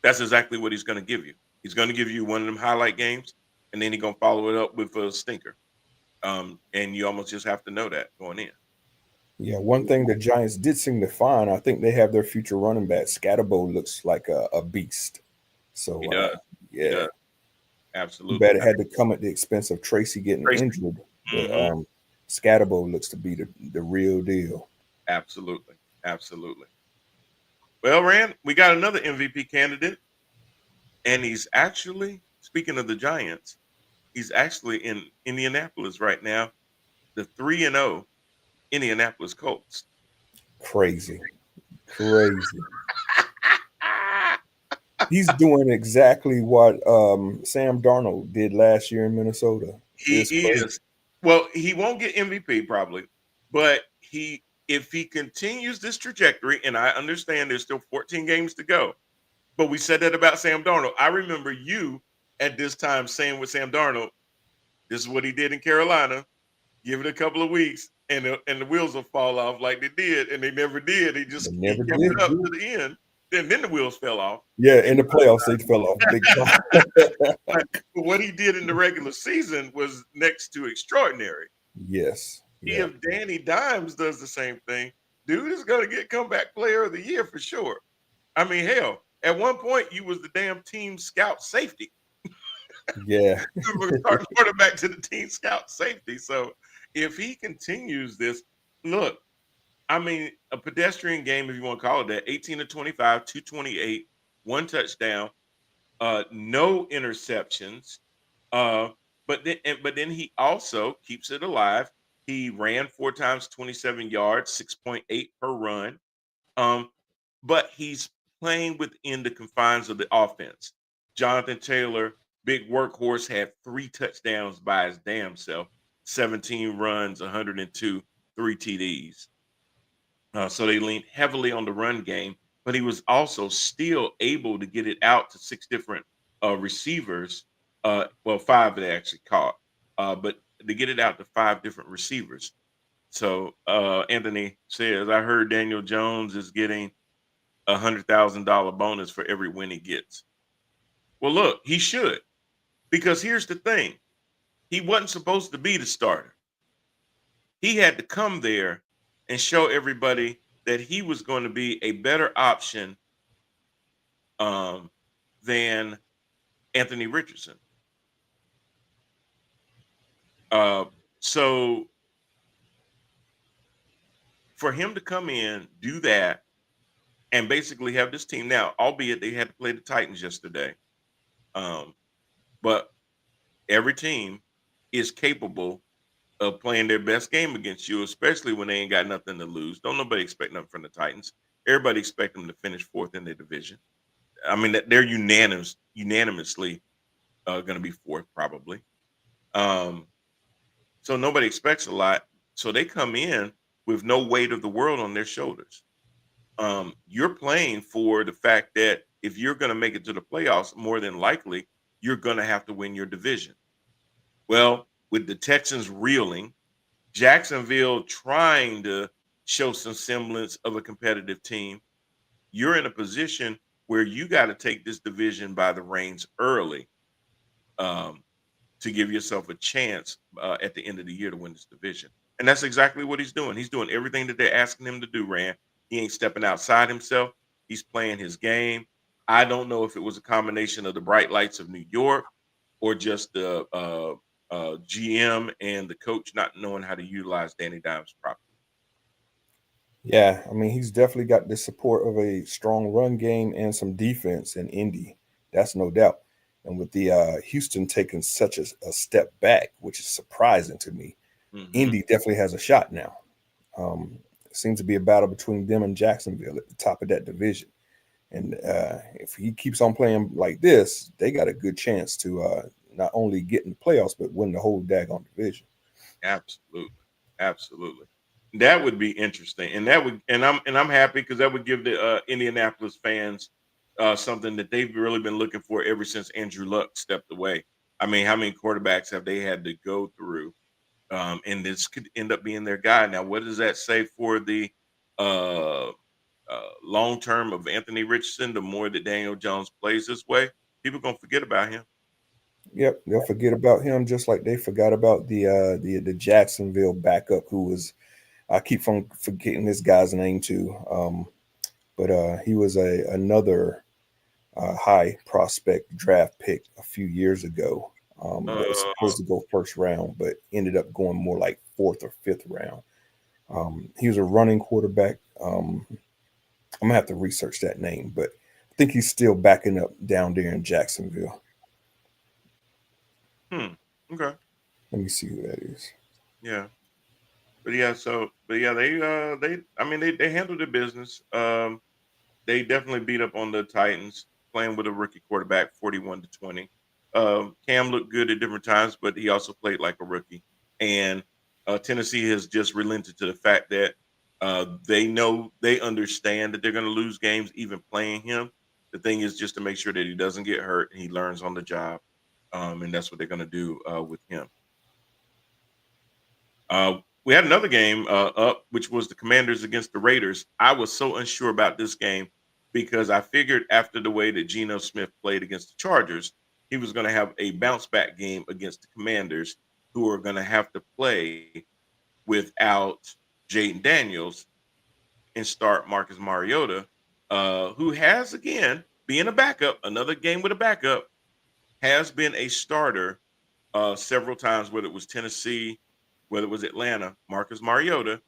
That's exactly what he's going to give you. He's going to give you one of them highlight games, and then he's going to follow it up with a stinker. And you almost just have to know that going in. Yeah, one thing the Giants did seem to find, I think they have their future running back. Scatterbo looks like a beast. So, He does. He yeah, does. too Absolutely. bad it had to come at the expense of Tracy getting Tracy. injured. But Mhm. Scatterbo looks to be the real deal. Absolutely. Absolutely. Well, Rand, we got another MVP candidate, and he's actually, speaking of the Giants, he's actually in Indianapolis right now, the 3-0 Indianapolis Colts. Crazy. He's doing exactly what Sam Darnold did last year in Minnesota. He It's crazy. is. Well, he won't get MVP probably, but if he continues this trajectory, and I understand there's still 14 games to go, but we said that about Sam Darnold. I remember you at this time saying with Sam Darnold, this is what he did in Carolina. Give it a couple of weeks, and the wheels will fall off like they did, and they never did. They He never kept did. it up to the end, and then the wheels fell off. Yeah, in the playoffs, they fell off big time. But what he did in the regular season was next to extraordinary. Yes. Yeah. If Danny Dimes does the same thing, dude is going to get comeback player of the year for sure. I mean, hell, at one point you was the damn team scout safety. Yeah. You were starting quarterback to the team scout safety. So if he continues this, look, I mean, a pedestrian game, if you want to call it that, 18 to 25, 228, one touchdown, no interceptions. But then he also keeps it alive. He ran 4 times, 27 yards, 6.8 per run. But he's playing within the confines of the offense. Jonathan Taylor, big workhorse, had 3 touchdowns by his damn self, 17 runs, 102, 3 TDs. So they leaned heavily on the run game, but he was also still able to get it out to 6 different receivers. Well, 5 they actually caught, but to get it out to 5 different receivers. So Anthony says, I heard Daniel Jones is getting $100,000 bonus for every win he gets. Well, look, he should, because here's the thing. He wasn't supposed to be the starter. He had to come there and show everybody that he was going to be a better option than Anthony Richardson. So for him to come in, do that, and basically have this team now, albeit they had to play the Titans yesterday, but every team is capable of playing their best game against you, especially when they ain't got nothing to lose. Don't nobody expect nothing from the Titans. Everybody expect them to finish 4th in their division. I mean, they're unanimously going to be 4th probably. So nobody expects a lot. So they come in with no weight of the world on their shoulders. You're playing for the fact that if you're going to make it to the playoffs, more than likely, you're going to have to win your division. Well, with the Texans reeling, Jacksonville trying to show some semblance of a competitive team, you're in a position where you got to take this division by the reins early to give yourself a chance at the end of the year to win this division. And that's exactly what he's doing. He's doing everything that they're asking him to do, Rand. He ain't stepping outside himself. He's playing his game. I don't know if it was a combination of the bright lights of New York or just the GM and the coach not knowing how to utilize Danny Dimes properly. Yeah, I mean, he's definitely got the support of a strong run game and some defense in Indy. That's no doubt. And with the Houston taking such a step back, which is surprising to me, Indy definitely has a shot now. It seems to be a battle between them and Jacksonville at the top of that division. And if he keeps on playing like this, they got a good chance to not only get in the playoffs, but win the whole daggone division. Absolutely. That would be interesting, and I'm happy because that would give the Indianapolis fans something that they've really been looking for ever since Andrew Luck stepped away. I mean, how many quarterbacks have they had to go through? And this could end up being their guy. Now, what does that say for the long term of Anthony Richardson? The more that Daniel Jones plays this way, people are gonna forget about him. Yep, they'll forget about him just like they forgot about the Jacksonville backup who was, I keep on forgetting this guy's name too. But he was another high prospect draft pick a few years ago. That was supposed to go first round, but ended up going more like fourth or fifth round. He was a running quarterback. I'm gonna have to research that name, but I think he's still backing up down there in Jacksonville. Okay. Let me see who that is. Yeah. But yeah, they handled their business. They definitely beat up on the Titans playing with a rookie quarterback, 41-20. Cam looked good at different times, but he also played like a rookie. And Tennessee has just relented to the fact that they understand that they're going to lose games, even playing him. The thing is just to make sure that he doesn't get hurt and he learns on the job. And that's what they're going to do with him. We had another game up, which was the Commanders against the Raiders. I was so unsure about this game because I figured after the way that Geno Smith played against the Chargers, he was going to have a bounce back game against the Commanders, who are going to have to play without Jaden Daniels and start Marcus Mariota, who has, again, being a backup, another game with a backup, has been a starter several times, whether it was Tennessee, whether it was Atlanta. Marcus Mariota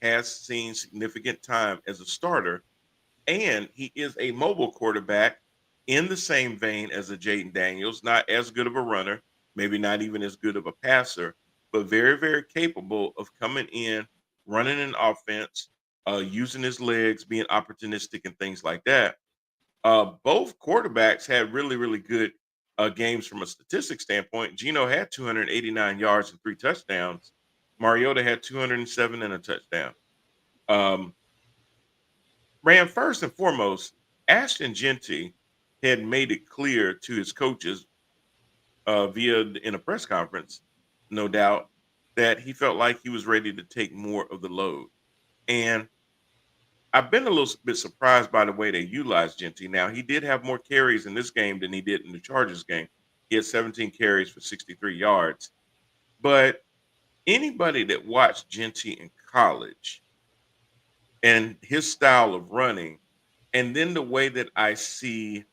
has seen significant time as a starter, and he is a mobile quarterback in the same vein as a Jaden Daniels, not as good of a runner, maybe not even as good of a passer, but very, very capable of coming in, running an offense, using his legs, being opportunistic and things like that. Both quarterbacks had really, really good games from a statistics standpoint. Geno had 289 yards and 3 touchdowns. Mariota had 207 and a touchdown. Ran first and foremost, Ashton Genty had made it clear to his coaches in a press conference, no doubt, that he felt like he was ready to take more of the load. And I've been a little bit surprised by the way they utilized Genty. Now, he did have more carries in this game than he did in the Chargers game. He had 17 carries for 63 yards. But anybody that watched Genty in college and his style of running, and then the way that I see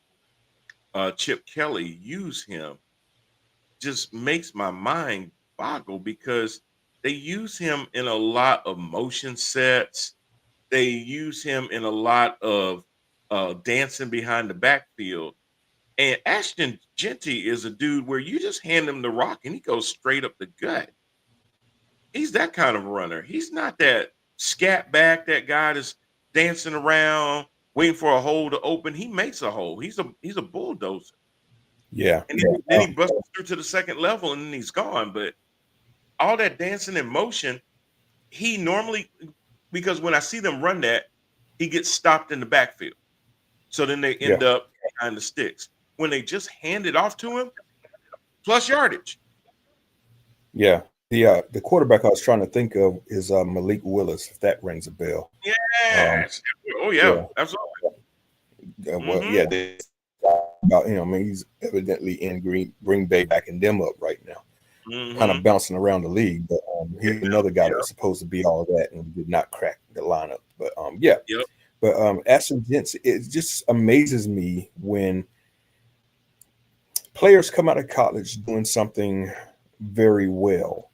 Chip Kelly use him, just makes my mind boggle because they use him in a lot of motion sets. They use him in a lot of dancing behind the backfield. And Ashton Genty is a dude where you just hand him the rock and he goes straight up the gut. He's that kind of runner. He's not that scat back, that guy that's dancing around, waiting for a hole to open. He makes a hole. He's a bulldozer. Yeah. And then he busts through to the second level and then he's gone. But all that dancing in motion, he normally, because when I see them run that, he gets stopped in the backfield. So then they end up behind the sticks. When they just hand it off to him, plus yardage. Yeah. The quarterback I was trying to think of is Malik Willis, if that rings a bell. Yes. Absolutely. Well, they about him. I mean, he's evidently in Green Bay backing them up right now. Kind of bouncing around the league, but here's another guy that's supposed to be all that and did not crack the lineup. But But Ashton Genty, it just amazes me when players come out of college doing something very well,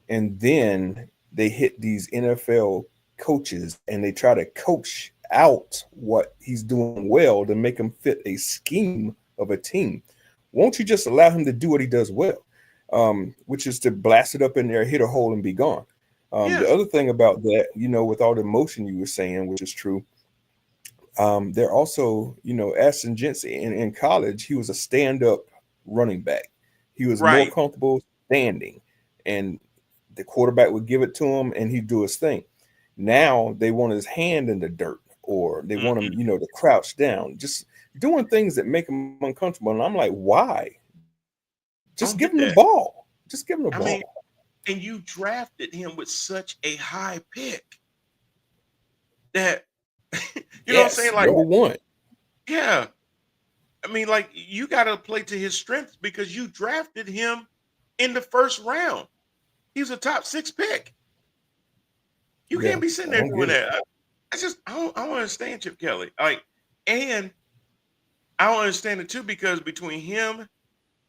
and then they hit these NFL coaches and they try to coach out what he's doing well to make him fit a scheme of a team. Won't you just allow him to do what he does well, which is to blast it up in there, hit a hole, and be gone? The other thing about that, with all the motion you were saying, which is true, they're also, Ashton Genty in college, he was a stand-up running back. He was more comfortable standing, and the quarterback would give it to him, and he'd do his thing. Now they want his hand in the dirt, or they want him, to crouch down, just doing things that make him uncomfortable. And I'm like, why? Just give him the ball. Just give him the ball. Mean, and you drafted him with such a high pick that, you know what I'm saying? Like, number one. Yeah. I mean, like, you got to play to his strengths because you drafted him in the first round. He was a top 6 pick. You Yeah, can't be sitting I there don't doing get it. that. I don't understand Chip Kelly. Like, and I don't understand it too because between him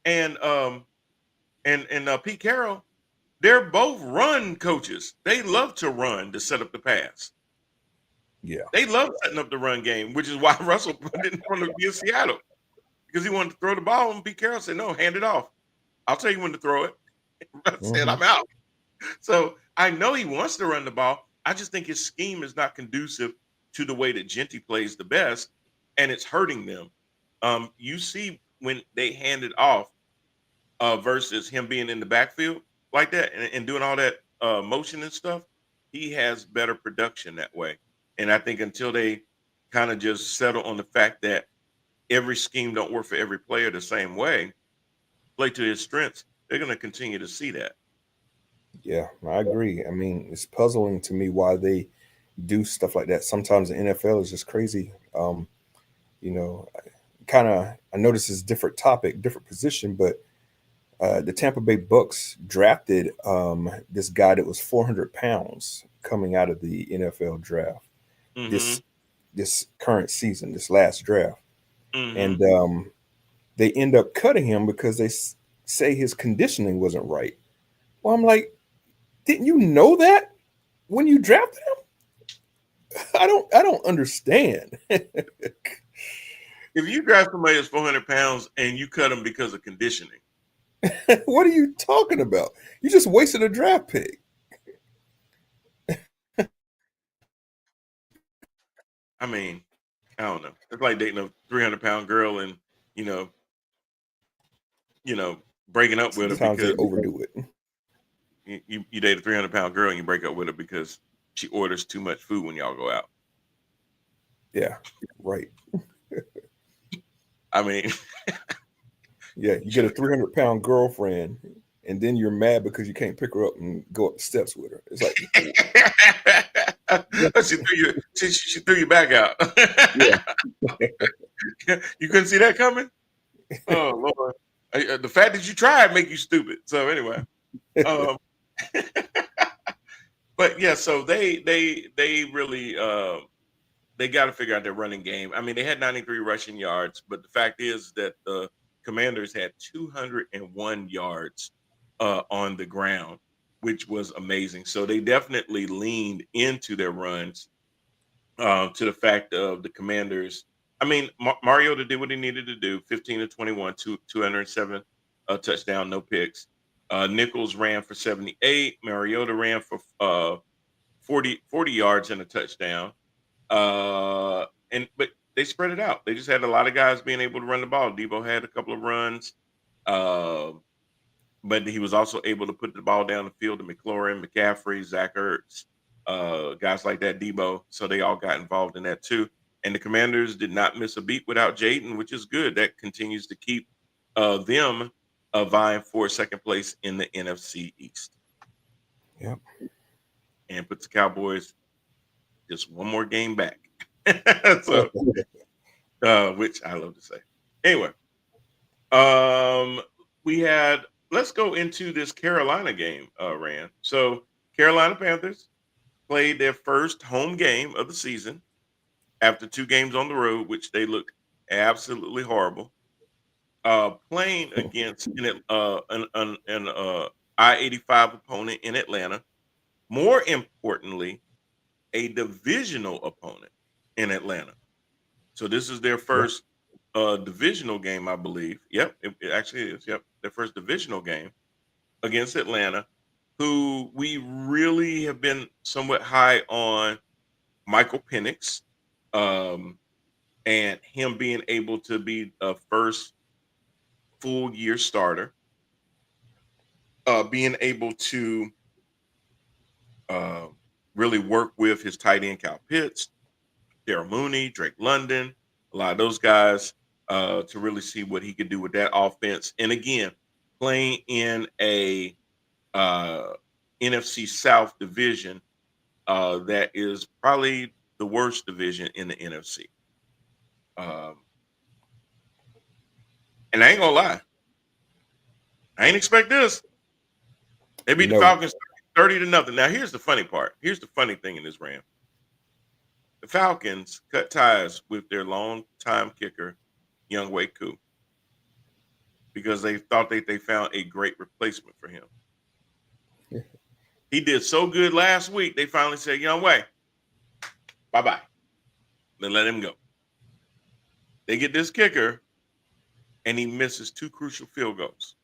and Pete Carroll, they're both run coaches. They love to run to set up the pass. Yeah, They love setting up the run game, which is why Russell didn't want to be in Seattle because he wanted to throw the ball. And Pete Carroll said, "No, hand it off. I'll tell you when to throw it." Russ said, hmm "I'm out." So I know he wants to run the ball. I just think his scheme is not conducive to the way that Genty plays the best, and it's hurting them. You see when they hand it off versus him being in the backfield like that and doing all that motion and stuff, he has better production that way. And I think until they kind of just settle on the fact that every scheme don't work for every player the same way, play to his strengths, they're going to continue to see that. yeah, I agree. I mean, it's puzzling to me why they do stuff like that. Sometimes the NFL is just crazy. You know, kind of. I know this is a different topic, different position, but the Tampa Bay Bucks drafted this guy that was 400 pounds coming out of the NFL draft Mm-hmm. this current season, this last draft, Mm-hmm. and they end up cutting him because they say his conditioning wasn't right. Well, I'm like, didn't you know that when you drafted him? I don't understand. If you draft somebody that's 400 pounds and you cut them because of conditioning, What are you talking about? You just wasted a draft pick. I mean, I don't know. It's like dating a 300-pound girl and you know, you know, breaking up with her Sometimes they because overdo it. you date a 300-pound girl and you break up with her because she orders too much food when y'all go out. Yeah, right. I mean, Yeah, you get a 300-pound girlfriend, and then you're mad because you can't pick her up and go up the steps with her. It's like, she threw you back out. yeah, You couldn't see that coming. Oh Lord, the fact that you tried make you stupid. So anyway, um, but yeah, so they really they got to figure out their running game. I mean, they had 93 rushing yards, but the fact is that the Commanders had 201 yards on the ground, which was amazing. So they definitely leaned into their runs to the fact of the Commanders. I mean, Mariota did what he needed to do: 15 to 21, 207 touchdown, no picks. Nichols ran for 78. Mariota ran for 40 yards and a touchdown. But they spread it out. They just had a lot of guys being able to run the ball. Debo had a couple of runs, uh, but he was also able to put the ball down the field to McLaurin, McCaffrey, Zach Ertz, guys like that, Debo. So they all got involved in that too. And the Commanders did not miss a beat without Jaden, which is good. That continues to keep them vying for second place in the NFC East. yep. And puts the Cowboys just one more game back. So, which I love to say. Anyway, we had. Let's go into this Carolina game, Rand. So, Carolina Panthers played their first home game of the season after 2 games on the road, which they looked absolutely horrible. Playing against an I-85 opponent in Atlanta. More importantly, a divisional opponent in Atlanta. So this is their Yeah. first divisional game, I believe. Yep, it actually is. Yep, their first divisional game against Atlanta, who we really have been somewhat high on Michael Penix, and him being able to be a first full year starter, being able to uh, really work with his tight end Kyle Pitts, Daryl Mooney, Drake London, a lot of those guys to really see what he could do with that offense. And again, playing in a NFC South division that is probably the worst division in the NFC. Um, And I ain't gonna lie, I ain't expect this. They beat the Falcons 30-0. Now, here's the funny part. Here's the funny thing in this, Ram. The Falcons cut ties with their longtime kicker, Younghoe Koo, because they thought they found a great replacement for him. He did so good last week, they finally said, Younghoe, bye-bye. They let him go. They get this kicker, and he misses 2 crucial field goals.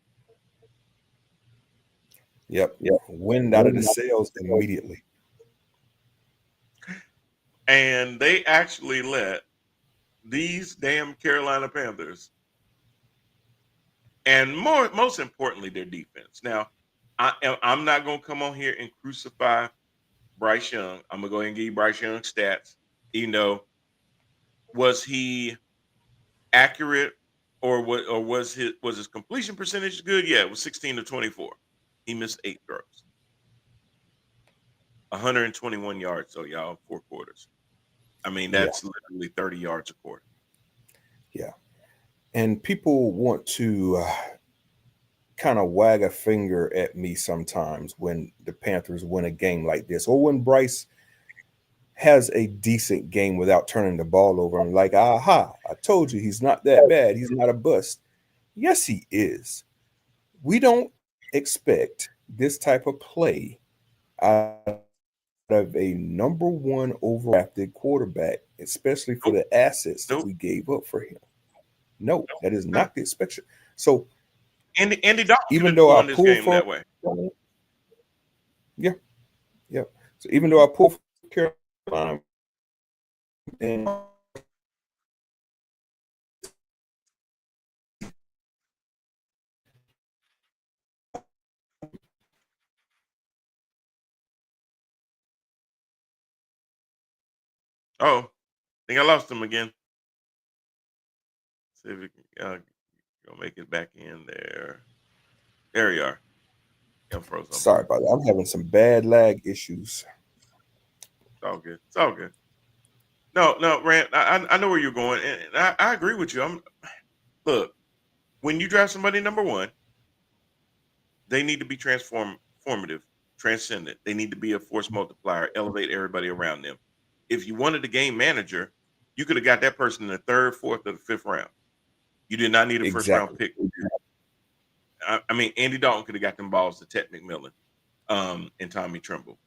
Yep. Wind out of the sails immediately. And they actually let these damn Carolina Panthers, and most importantly, their defense. Now, I'm not going to come on here and crucify Bryce Young. I'm going to go ahead and give you Bryce Young stats. Was he accurate, or was his completion percentage good? Yeah, it was 16-24. He missed 8 throws. 121 yards, so y'all, 4 quarters. I mean, that's literally 30 yards a quarter. Yeah. And people want to kind of wag a finger at me sometimes when the Panthers win a game like this, or when Bryce has a decent game without turning the ball over. I'm like, aha, I told you he's not that bad. He's not a bust. Yes, he is. We don't expect this type of play out of a number 1 overdrafted quarterback, especially for the assets that we gave up for him. No, that is not the expectation. So, Andy Dalton, even though I this pull game for that way, yeah. So even though I pull for Carolina, and I think I lost him again. See if we can go make it back in there. There you are. I'm frozen. Sorry about that. I'm having some bad lag issues. It's all good. It's all good. No, Rand, I know where you're going, and I agree with you. Look, when you draft somebody number 1, they need to be transformative, transcendent. They need to be a force multiplier, elevate everybody around them. If you wanted a game manager, you could have got that person in the 3rd, 4th, or the 5th round. You did not need a first-round pick. I mean, Andy Dalton could have got them balls to Ted McMillan and Tommy Tremble.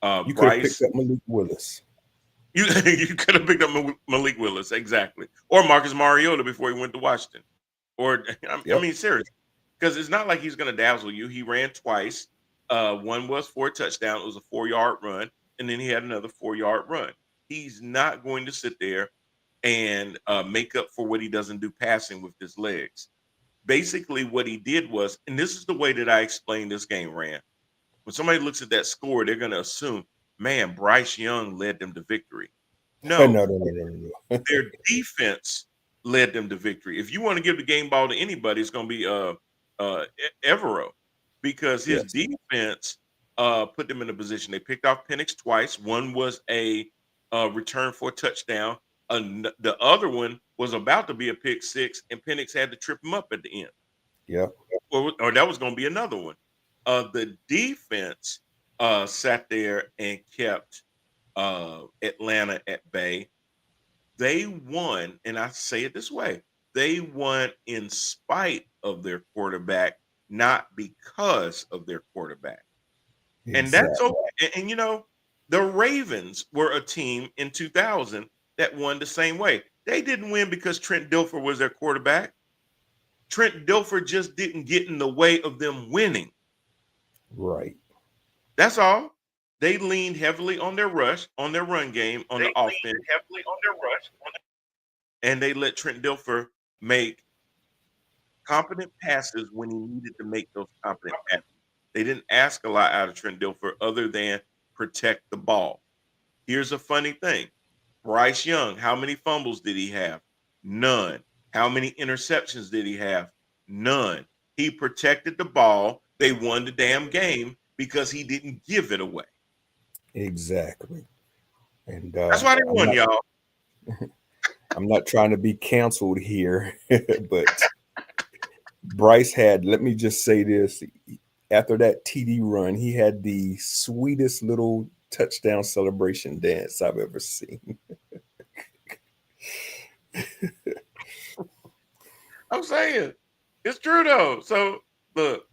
You could have picked up Malik Willis. You could have picked up Malik Willis, exactly. Or Marcus Mariota before he went to Washington. Or, I mean, seriously. Because it's not like he's going to dazzle you. He ran twice. One was for a touchdown. It was a 4-yard run. And then he had another 4-yard run. He's not going to sit there and make up for what he doesn't do passing with his legs. Basically, what he did was, and this is the way that I explain this game, Rand. When somebody looks at that score, they're going to assume, man, Bryce Young led them to victory. No. Their defense led them to victory. If you want to give the game ball to anybody, it's going to be Evero, because his defense put them in a position. They picked off Penix twice. One was a return for a touchdown. The other one was about to be a pick 6, and Penix had to trip him up at the end. Yeah. Or that was going to be another one. The defense sat there and kept Atlanta at bay. They won, and I say it this way, they won in spite of their quarterback, not because of their quarterback. Exactly. And that's okay. And you know, the Ravens were a team in 2000 that won the same way. They didn't win because Trent Dilfer was their quarterback. Trent Dilfer just didn't get in the way of them winning. Right. That's all. They leaned heavily on their rush, on their run game, on the offense. And they let Trent Dilfer make competent passes when he needed to make those competent passes. They didn't ask a lot out of Trent Dilfer other than protect the ball. Here's a funny thing. Bryce Young, how many fumbles did he have? None. How many interceptions did he have? None. He protected the ball. They won the damn game because he didn't give it away. Exactly. And that's why they won, y'all. I'm not trying to be canceled here, but Bryce had, let me just say this, after that TD run, he had the sweetest little touchdown celebration dance I've ever seen. I'm saying it's true though. So look,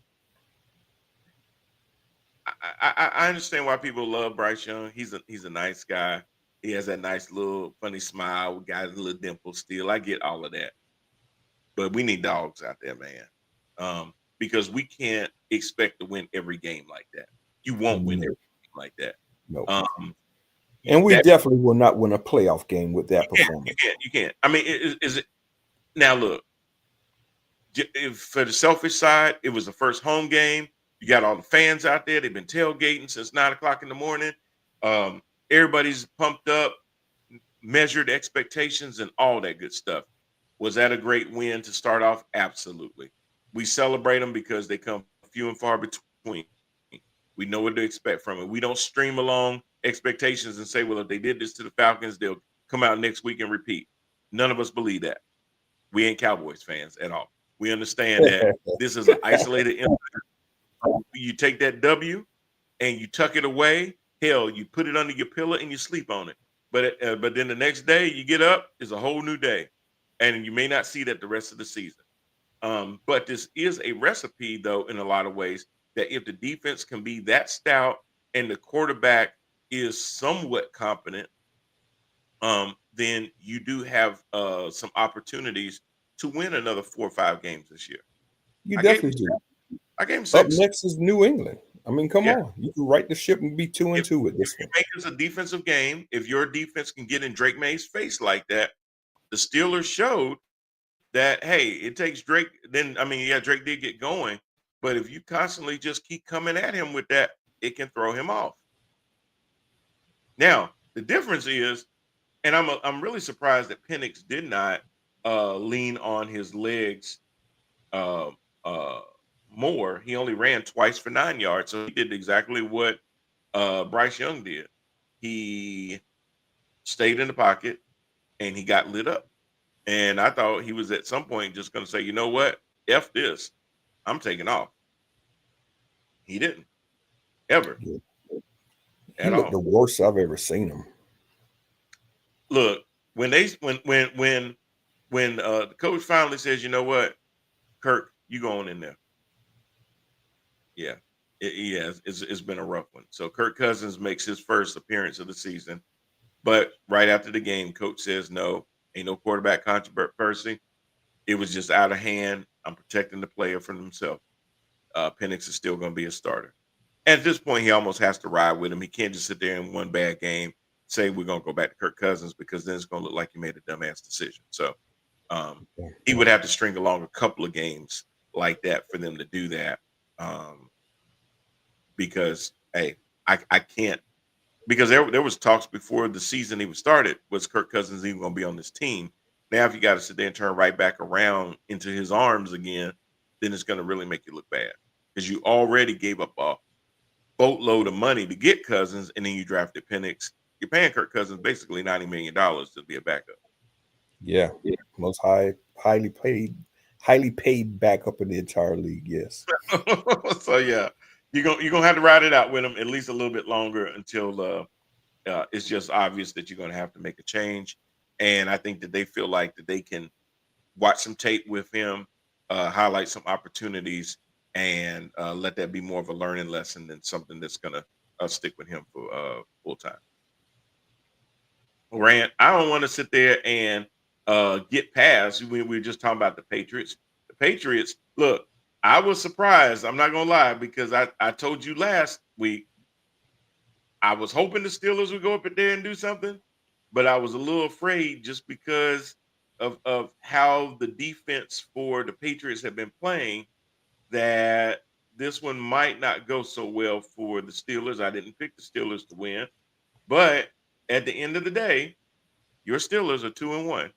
I understand why people love Bryce Young. He's a nice guy. He has that nice little funny smile. Got a little dimple still. I get all of that. But we need dogs out there, man. Because we can't expect to win every game like that. You won't win every game like that. No. And we definitely will not win a playoff game with that performance. You can't. I mean, is it now? Look, for the selfish side, it was the first home game. You got all the fans out there. They've been tailgating since 9 o'clock in the morning. Everybody's pumped up, measured expectations, and all that good stuff. Was that a great win to start off? Absolutely. We celebrate them because they come few and far between. We know what to expect from it. We don't stream along expectations and say, well, if they did this to the Falcons, they'll come out next week and repeat. None of us believe that. We ain't Cowboys fans at all. We understand that this is an isolated incident. You take that W and you tuck it away. Hell, you put it under your pillow and you sleep on it. But then the next day you get up, it's a whole new day. And you may not see that the rest of the season. But this is a recipe, though, in a lot of ways, that if the defense can be that stout and the quarterback is somewhat competent, then you do have some opportunities to win another 4 or 5 games this year. You definitely do. I gave him 6. Up next is New England. I mean, come on. You can right the ship and be 2-2 with this one. Make this a defensive game. If your defense can get in Drake May's face like that, the Steelers showed that, hey, it takes Drake. Then, I mean, yeah, Drake did get going. But if you constantly just keep coming at him with that, it can throw him off. Now, the difference is, and I'm really surprised that Penix did not lean on his legs more. He only ran twice for 9 yards. So he did exactly what Bryce Young did. He stayed in the pocket and he got lit up. And I thought he was at some point just going to say, you know what? F this. I'm taking off. He didn't. Ever. He looked the worst I've ever seen him. Look, when the coach finally says, you know what, Kirk, you go on in there. Yeah. It's been a rough one. So Kirk Cousins makes his first appearance of the season. But right after the game, coach says, no, ain't no quarterback controversy. It was just out of hand. I'm protecting the player from himself. Penix is still going to be a starter. At this point, he almost has to ride with him. He can't just sit there in one bad game, say we're going to go back to Kirk Cousins, because then it's going to look like you made a dumbass decision. So he would have to string along a couple of games like that for them to do that. Because, hey, I can't. Because there was talks before the season even started, was Kirk Cousins even going to be on this team? Now, if you got to sit there and turn right back around into his arms again, then it's going to really make you look bad, because you already gave up a boatload of money to get Cousins, and then you drafted Penix. You're paying Kirk Cousins basically $90 million to be a backup. Yeah. Most highly paid backup in the entire league. Yes. So yeah, you're gonna have to ride it out with him at least a little bit longer until it's just obvious that you're gonna have to make a change. And I think that they feel like that they can watch some tape with him, highlight some opportunities, and let that be more of a learning lesson than something that's gonna stick with him for full time. Rand, I don't want to sit there and get past. We were just talking about the Patriots. The Patriots, look, I was surprised. I'm not gonna lie, because I told you last week I was hoping the Steelers would go up in there and do something, but I was a little afraid just because of how the defense for the Patriots have been playing, that this one might not go so well for the Steelers. I didn't pick the Steelers to win, but at the end of the day, your Steelers are 2-1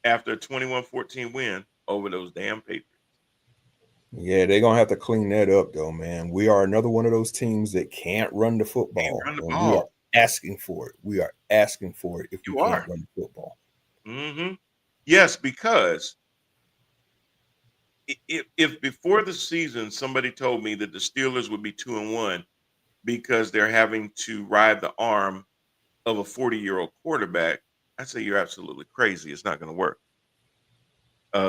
after a 21-14 win over those damn Patriots. Yeah, they're going to have to clean that up, though, man. We are another one of those teams that can't run the football. We are asking for it. We are asking for it if you can't run the football. Mm-hmm. Yes, because if before the season somebody told me that the Steelers would be 2-1 because they're having to ride the arm of a 40-year-old quarterback, I'd say you're absolutely crazy. It's not going to work.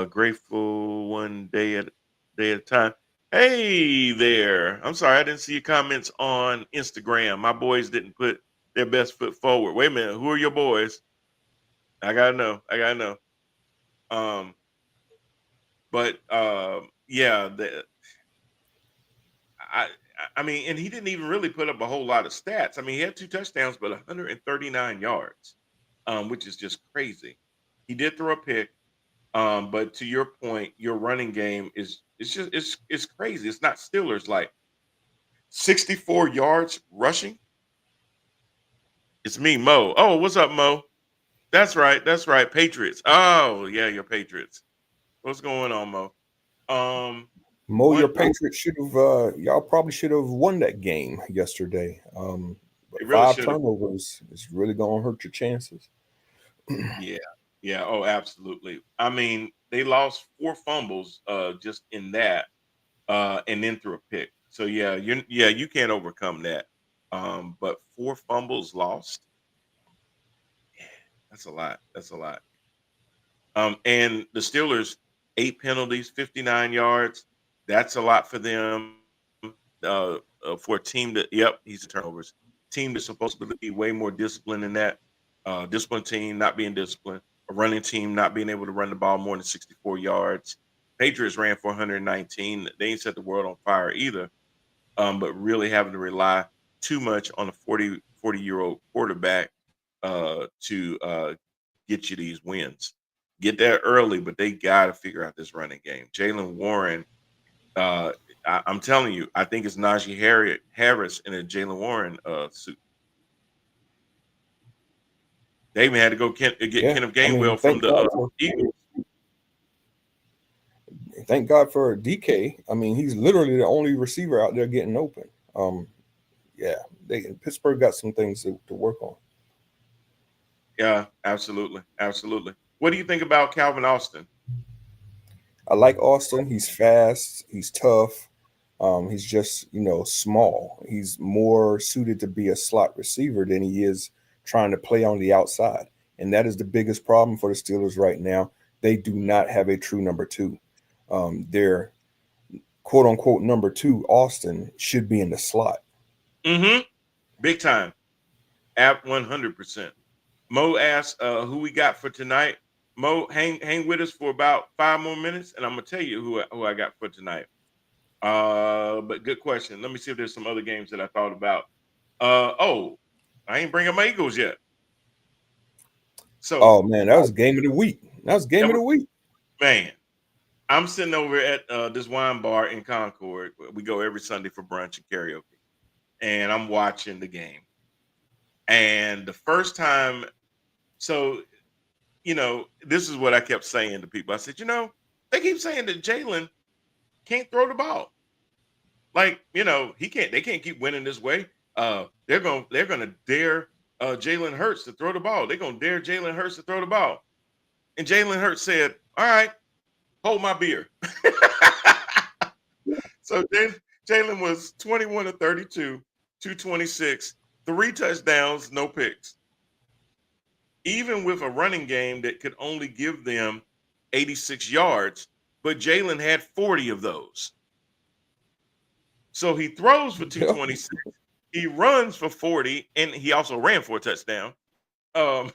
Grateful one day at a time. Hey there. I'm sorry, I didn't see your comments on Instagram. My boys didn't put their best foot forward. Wait a minute. Who are your boys? I gotta know. Um, but yeah, I I mean, and he didn't even really put up a whole lot of stats. I mean, he had 2 touchdowns, but 139 yards, which is just crazy. He did throw a pick, but to your point, your running game is it's crazy. It's not Steelers like 64 yards rushing. It's me, Mo. Oh, what's up, Mo? That's right. That's right. Patriots. Oh, yeah, your Patriots. What's going on, Mo? Mo, your One, Patriots should have. Y'all probably should have won that game yesterday. But they really 5 should have. turnovers is really gonna hurt your chances. Yeah. Yeah. Oh, absolutely. I mean, they lost 4 fumbles just in that, and then threw a pick. So yeah, you can't overcome that. But 4 fumbles lost. Yeah, that's a lot. That's a lot. And the Steelers, 8 penalties, 59 yards. That's a lot for them. For a team that, he's a turnovers. Team that's supposed to be way more disciplined than that. Disciplined team not being disciplined. A running team not being able to run the ball more than 64 yards. Patriots ran for 119. They ain't set the world on fire either. But really having to rely too much on a 40-year-old quarterback to get you these wins. Get there early, but they got to figure out this running game. Jaylen Warren, I'm telling you, I think it's Najee Harris in a Jaylen Warren suit. They even had to go get Kenneth Gainwell from the Eagles. Thank God for DK. I mean, he's literally the only receiver out there getting open. Yeah, Pittsburgh got some things to work on. Yeah, absolutely. What do you think about Calvin Austin? I like Austin. He's fast. He's tough. He's just, small. He's more suited to be a slot receiver than he is trying to play on the outside. And that is the biggest problem for the Steelers right now. They do not have a true number 2. Their quote unquote number 2, Austin, should be in the slot. Big time. At 100%. Mo asked who we got for tonight. Mo, hang with us for about 5 more minutes, and I'm gonna tell you who I got for tonight. But good question. Let me see if there's some other games that I thought about. I ain't bringing my Eagles yet. So, oh man, that was game of the week. Man, I'm sitting over at this wine bar in Concord. We go every Sunday for brunch and karaoke, and I'm watching the game. And the first time, so this is what I kept saying to people. I said, they keep saying that Jalen can't throw the ball. Like, they can't keep winning this way. They're gonna dare Jalen Hurts to throw the ball. They're gonna dare Jalen Hurts to throw the ball. And Jalen Hurts said, all right, hold my beer. So then Jalen was 21 of 32, 226, 3 touchdowns, no picks. Even with a running game that could only give them 86 yards, but Jalen had 40 of those. So he throws for 226, he runs for 40, and he also ran for a touchdown. But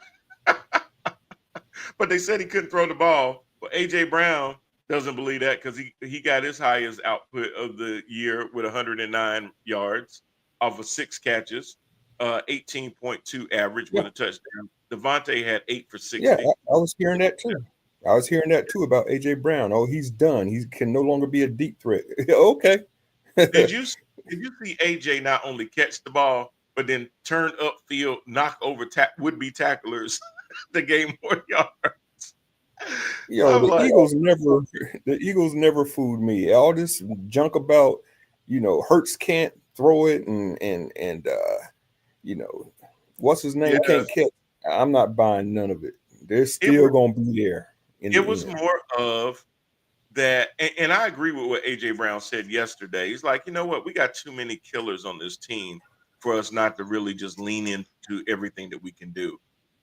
they said he couldn't throw the ball. But A.J. Brown doesn't believe that because he got his highest output of the year with 109 yards off of 6 catches, 18.2 average with a touchdown. Devontae had 8 for 60. Yeah, I was hearing that too. About A.J. Brown. Oh, he's done. He can no longer be a deep threat. Okay. Did you see A.J. not only catch the ball, but then turn upfield, knock over would-be tacklers to gain more yards? The Eagles never fooled me. All this junk about, Hurts can't throw it and what's his name can't catch. I'm not buying none of it. They're still going to be there. It was more of that, and I agree with what AJ Brown said yesterday. He's like, you know what? We got too many killers on this team for us not to really just lean into everything that we can do.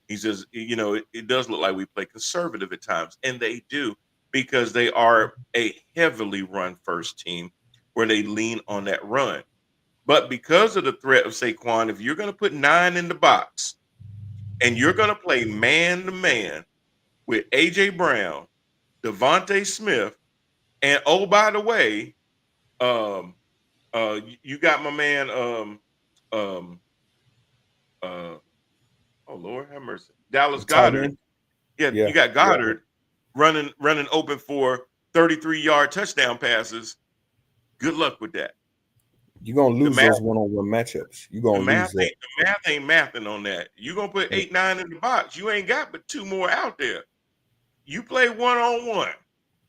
He says, you know, it does look like we play conservative at times, and they do because they are a heavily run first team where they lean on that run. But because of the threat of Saquon, if you're going to put 9 in the box and you're going to play man to man with AJ Brown, Devontae Smith, and oh, by the way, you got my man, um, oh Lord have mercy, Dallas Goddard. Yeah, you got Goddard running open for 33-yard touchdown passes. Good luck with that. You're gonna lose those one-on-one matchups. You're gonna lose that. The math ain't mathing on that. You're gonna put 8, 9 in the box. You ain't got but 2 more out there. You play one-on-one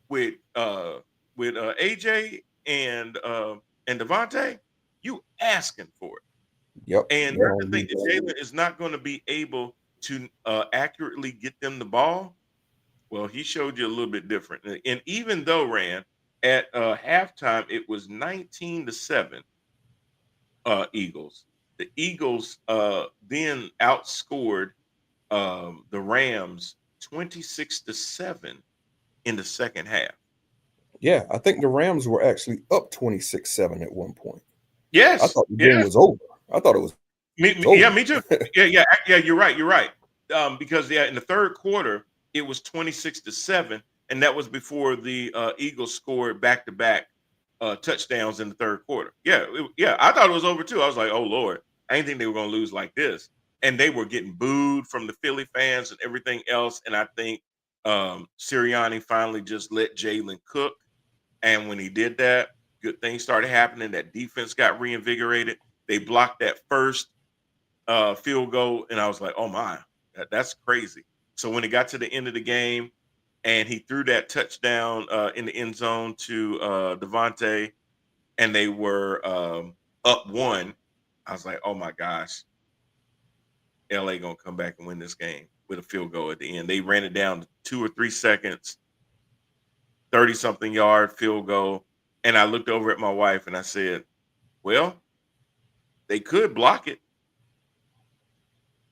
with AJ and Devontae, you asking for it. Yep. And that's the thing, that Jalen is not going to be able to accurately get them the ball. Well, he showed you a little bit different. And even though, Rand, at halftime, it was 19-7 Eagles. The Eagles then outscored the Rams 26-7 in the second half. Yeah, I think the Rams were actually up 26-7 at one point. Yes. I thought the game was over. I thought it was over. Yeah, me too. Yeah, you're right. Because in the third quarter, it was 26-7, and that was before the Eagles scored back-to-back touchdowns in the third quarter. Yeah, I thought it was over too. I was like, oh Lord, I didn't think they were going to lose like this. And they were getting booed from the Philly fans and everything else. And I think Sirianni finally just let Jalen cook. And when he did that, good things started happening. That defense got reinvigorated. They blocked that first field goal, and I was like, oh my, that's crazy. So when it got to the end of the game and he threw that touchdown in the end zone to Devontae, and they were up 1, I was like, oh my gosh, LA gonna come back and win this game with a field goal at the end. They ran it down to 2 or 3 seconds, 30-something yard field goal. And I looked over at my wife and I said, well, they could block it.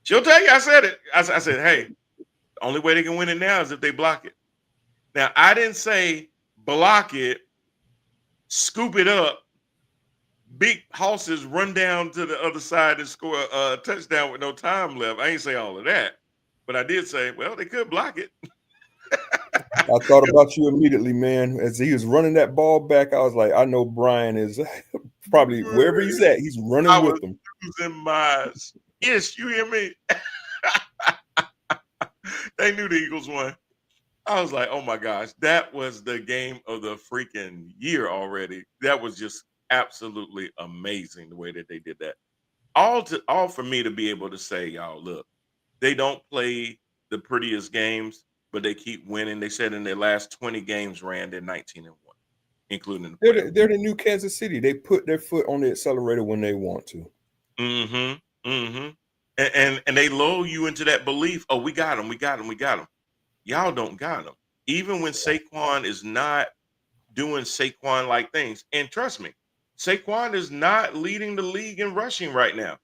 She'll tell you I said it. I said, hey, the only way they can win it now is if they block it. Now, I didn't say block it, scoop it up, big horses run down to the other side and score a touchdown with no time left. I ain't say all of that. But I did say, well, they could block it. I thought about you immediately, man. As he was running that ball back, I was like, I know Brian is probably wherever he's at. He's running with them. Losing my yes, you hear me? They knew the Eagles won. I was like, oh my gosh, that was the game of the freaking year already. That was just absolutely amazing the way that they did that. All for me to be able to say, y'all, look, they don't play the prettiest games, but they keep winning. They said in their last 20 games, Rand, they're 19-1, including they're the new Kansas City. They put their foot on the accelerator when they want to. And they lull you into that belief, oh, we got them. Y'all don't got them. Even when Saquon is not doing Saquon-like things. And trust me, Saquon is not leading the league in rushing right now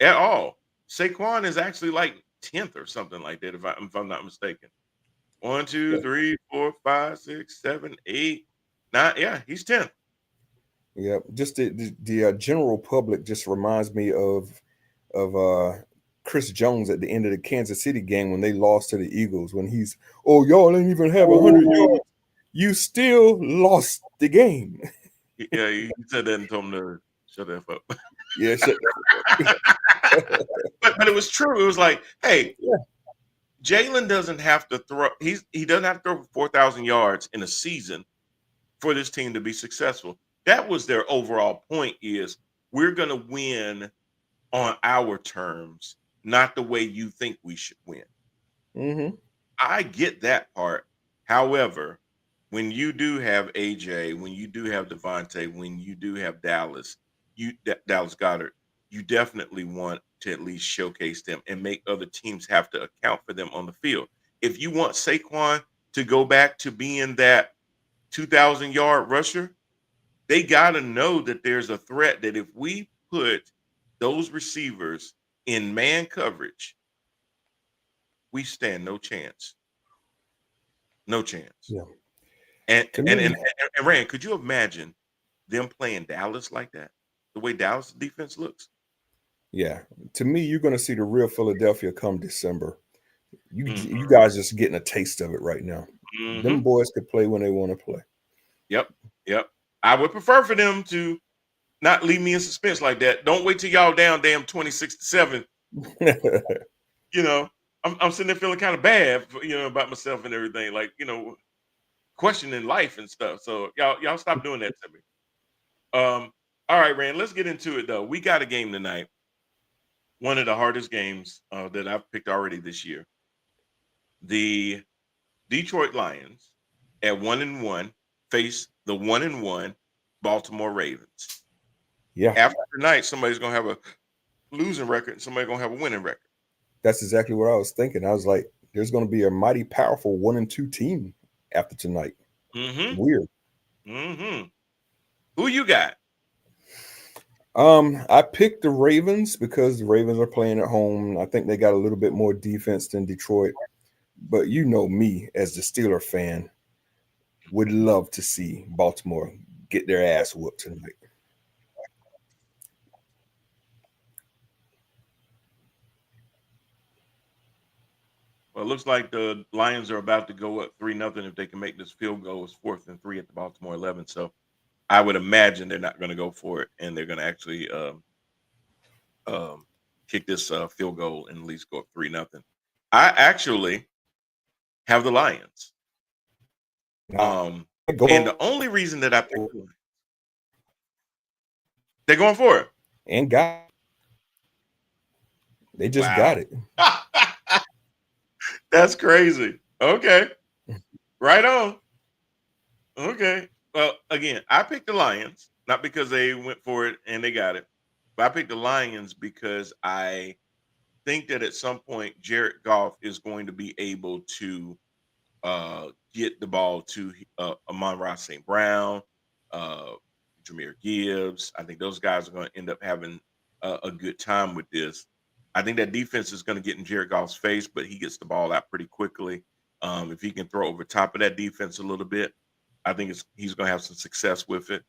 at all. Saquon is actually like 10th or something like that, if I'm not mistaken. 1, 2, 3, 4, 5, 6, 7, 8, 9. Yeah, he's 10th. Yeah, just the general public just reminds me of Chris Jones at the end of the Kansas City game when they lost to the Eagles. When he's, oh, y'all didn't even have 100 yards. You still lost the game. Yeah, he said that and told him to shut the F up. Yeah, but it was true. It was like, hey, Jalen doesn't have to throw. He doesn't have to throw for 4,000 yards in a season for this team to be successful. That was their overall point: is we're going to win on our terms, not the way you think we should win. Mm-hmm. I get that part. However, when you do have AJ, when you do have Devontae, when you do have Dallas Goddard, you definitely want to at least showcase them and make other teams have to account for them on the field. If you want Saquon to go back to being that 2,000-yard rusher, they got to know that there's a threat that if we put those receivers in man coverage, we stand no chance. No chance. Yeah. And To and, me- and and Rand, could you imagine them playing Dallas like that? The way Dallas defense looks? Yeah. To me, you're going to see the real Philadelphia come December. You Mhm. guys just getting a taste of it right now. Mhm. Them boys could play when they want to play. Yep. I would prefer for them to not leave me in suspense like that. Don't wait till y'all down damn 26-7. You know, I'm sitting there feeling kind of bad, about myself and everything, like, questioning life and stuff. So y'all stop doing that to me. All right, Rand, let's get into it though. We got a game tonight. One of the hardest games that I've picked already this year. The Detroit Lions at 1-1 face the 1-1 Baltimore Ravens. Yeah. After tonight, somebody's gonna have a losing record and somebody's gonna have a winning record. That's exactly what I was thinking. I was like, there's going to be a mighty powerful 1-2 team after tonight. Mm-hmm. Weird. Mm-hmm. Who you got? I picked the Ravens because the Ravens are playing at home. I think they got a little bit more defense than Detroit. But you know me as the Steeler fan, would love to see Baltimore get their ass whooped tonight. Well, it looks like the Lions are about to go up 3-0 if they can make this field goal. It's 4th and 3 at the Baltimore 11. So I would imagine they're not going to go for it, and they're going to actually kick this field goal and at least go up 3-0. I actually have the Lions. And the only reason that I picked the Lions, they're going for it. And they just Wow. got it. That's crazy. Okay. Right on. Okay. Well, again, I picked the Lions, not because they went for it and they got it, but I picked the Lions because I think that at some point Jared Goff is going to be able to get the ball to Amon-Ra St. Brown, Jahmyr Gibbs. I think those guys are going to end up having a good time with this. I think that defense is going to get in Jared Goff's face, but he gets the ball out pretty quickly. If he can throw over top of that defense a little bit, I think he's going to have some success with it.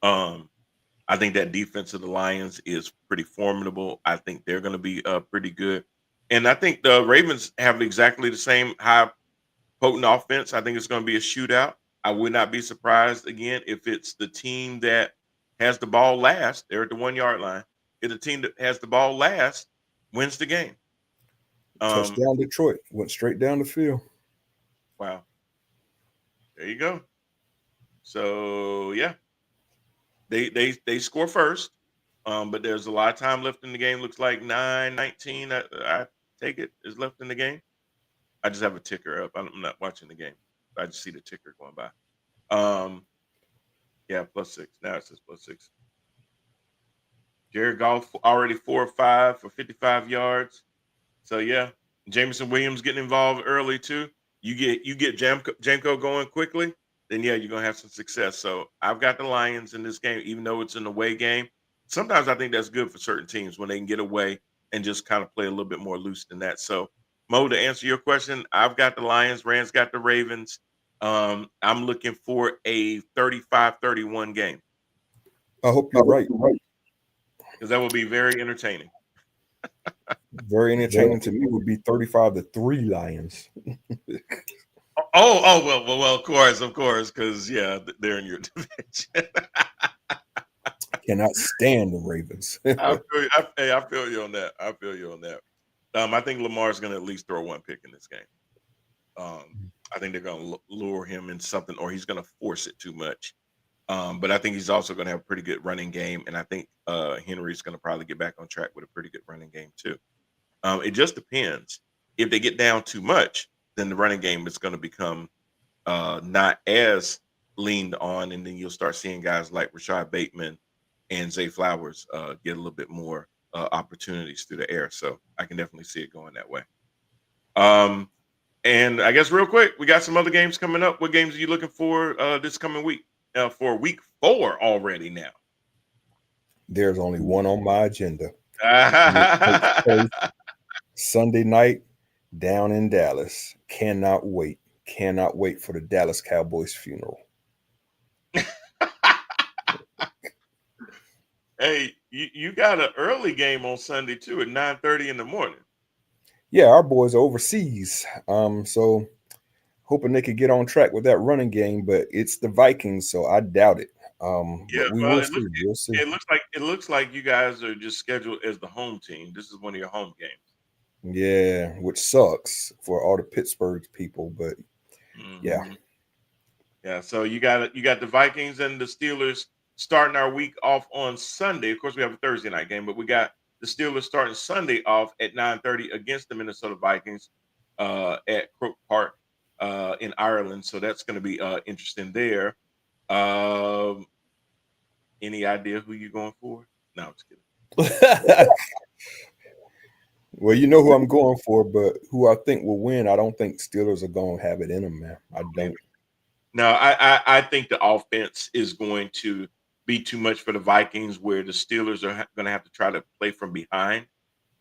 I think that defense of the Lions is pretty formidable. I think they're going to be pretty good. And I think the Ravens have exactly the same high potent offense. I think it's going to be a shootout. I would not be surprised, again, if it's the team that has the ball last. They're at the 1-yard line. If the team that has the ball last wins the game. Touchdown Detroit. Went straight down the field. Wow. There you go. So, yeah. They score first, but there's a lot of time left in the game. Looks like 9:19. I take it is left in the game. I just have a ticker up. I'm not watching the game. I just see the ticker going by. Yeah, +6. Now it says +6. Jared Goff already 4 or 5 for 55 yards. So yeah, Jameson Williams getting involved early too. You get Jamco going quickly, then yeah, you're gonna have some success. So I've got the Lions in this game, even though it's an away game. Sometimes I think that's good for certain teams when they can get away and just kind of play a little bit more loose than that. So Mo, to answer your question, I've got the Lions. Rand's got the Ravens. I'm looking for a 35-31 game. I hope you're right. Because that will be very entertaining. Very entertaining to me would be 35-3 Lions. Well, of course, because yeah, they're in your division. Cannot stand the Ravens. I feel you on that. I think Lamar's going to at least throw one pick in this game. I think they're going to lure him in something, or he's going to force it too much. But I think he's also going to have a pretty good running game, and I think Henry's going to probably get back on track with a pretty good running game too. It just depends. If they get down too much, then the running game is going to become not as leaned on, and then you'll start seeing guys like Rashad Bateman and Zay Flowers get a little bit more opportunities through the air. So I can definitely see it going that way. And I guess real quick, we got some other games coming up. What games are you looking for this coming week? For week 4 already now. There's only one on my agenda. Sunday night down in Dallas. Cannot wait. Cannot wait for the Dallas Cowboys funeral. Hey, you got an early game on Sunday too at 9:30 in the morning. Yeah, our boys are overseas. So hoping they could get on track with that running game, but it's the Vikings, so I doubt it. Yeah, But we well, will see. We'll see. it looks like you guys are just scheduled as the home team. This is one of your home games. Yeah, which sucks for all the Pittsburgh people, but yeah. Yeah, so you got the Vikings and the Steelers starting our week off on Sunday. Of course, we have a Thursday night game, but we got the Steelers starting Sunday off at 9:30 against the Minnesota Vikings at Croke Park in Ireland. So that's going to be interesting there. Any idea who you're going for? No, I'm just kidding. Well, you know who I'm going for, but who I think will win, I don't think Steelers are going to have it in them, man. I don't. No, I think the offense is going to be too much for the Vikings, where the Steelers are going to have to try to play from behind.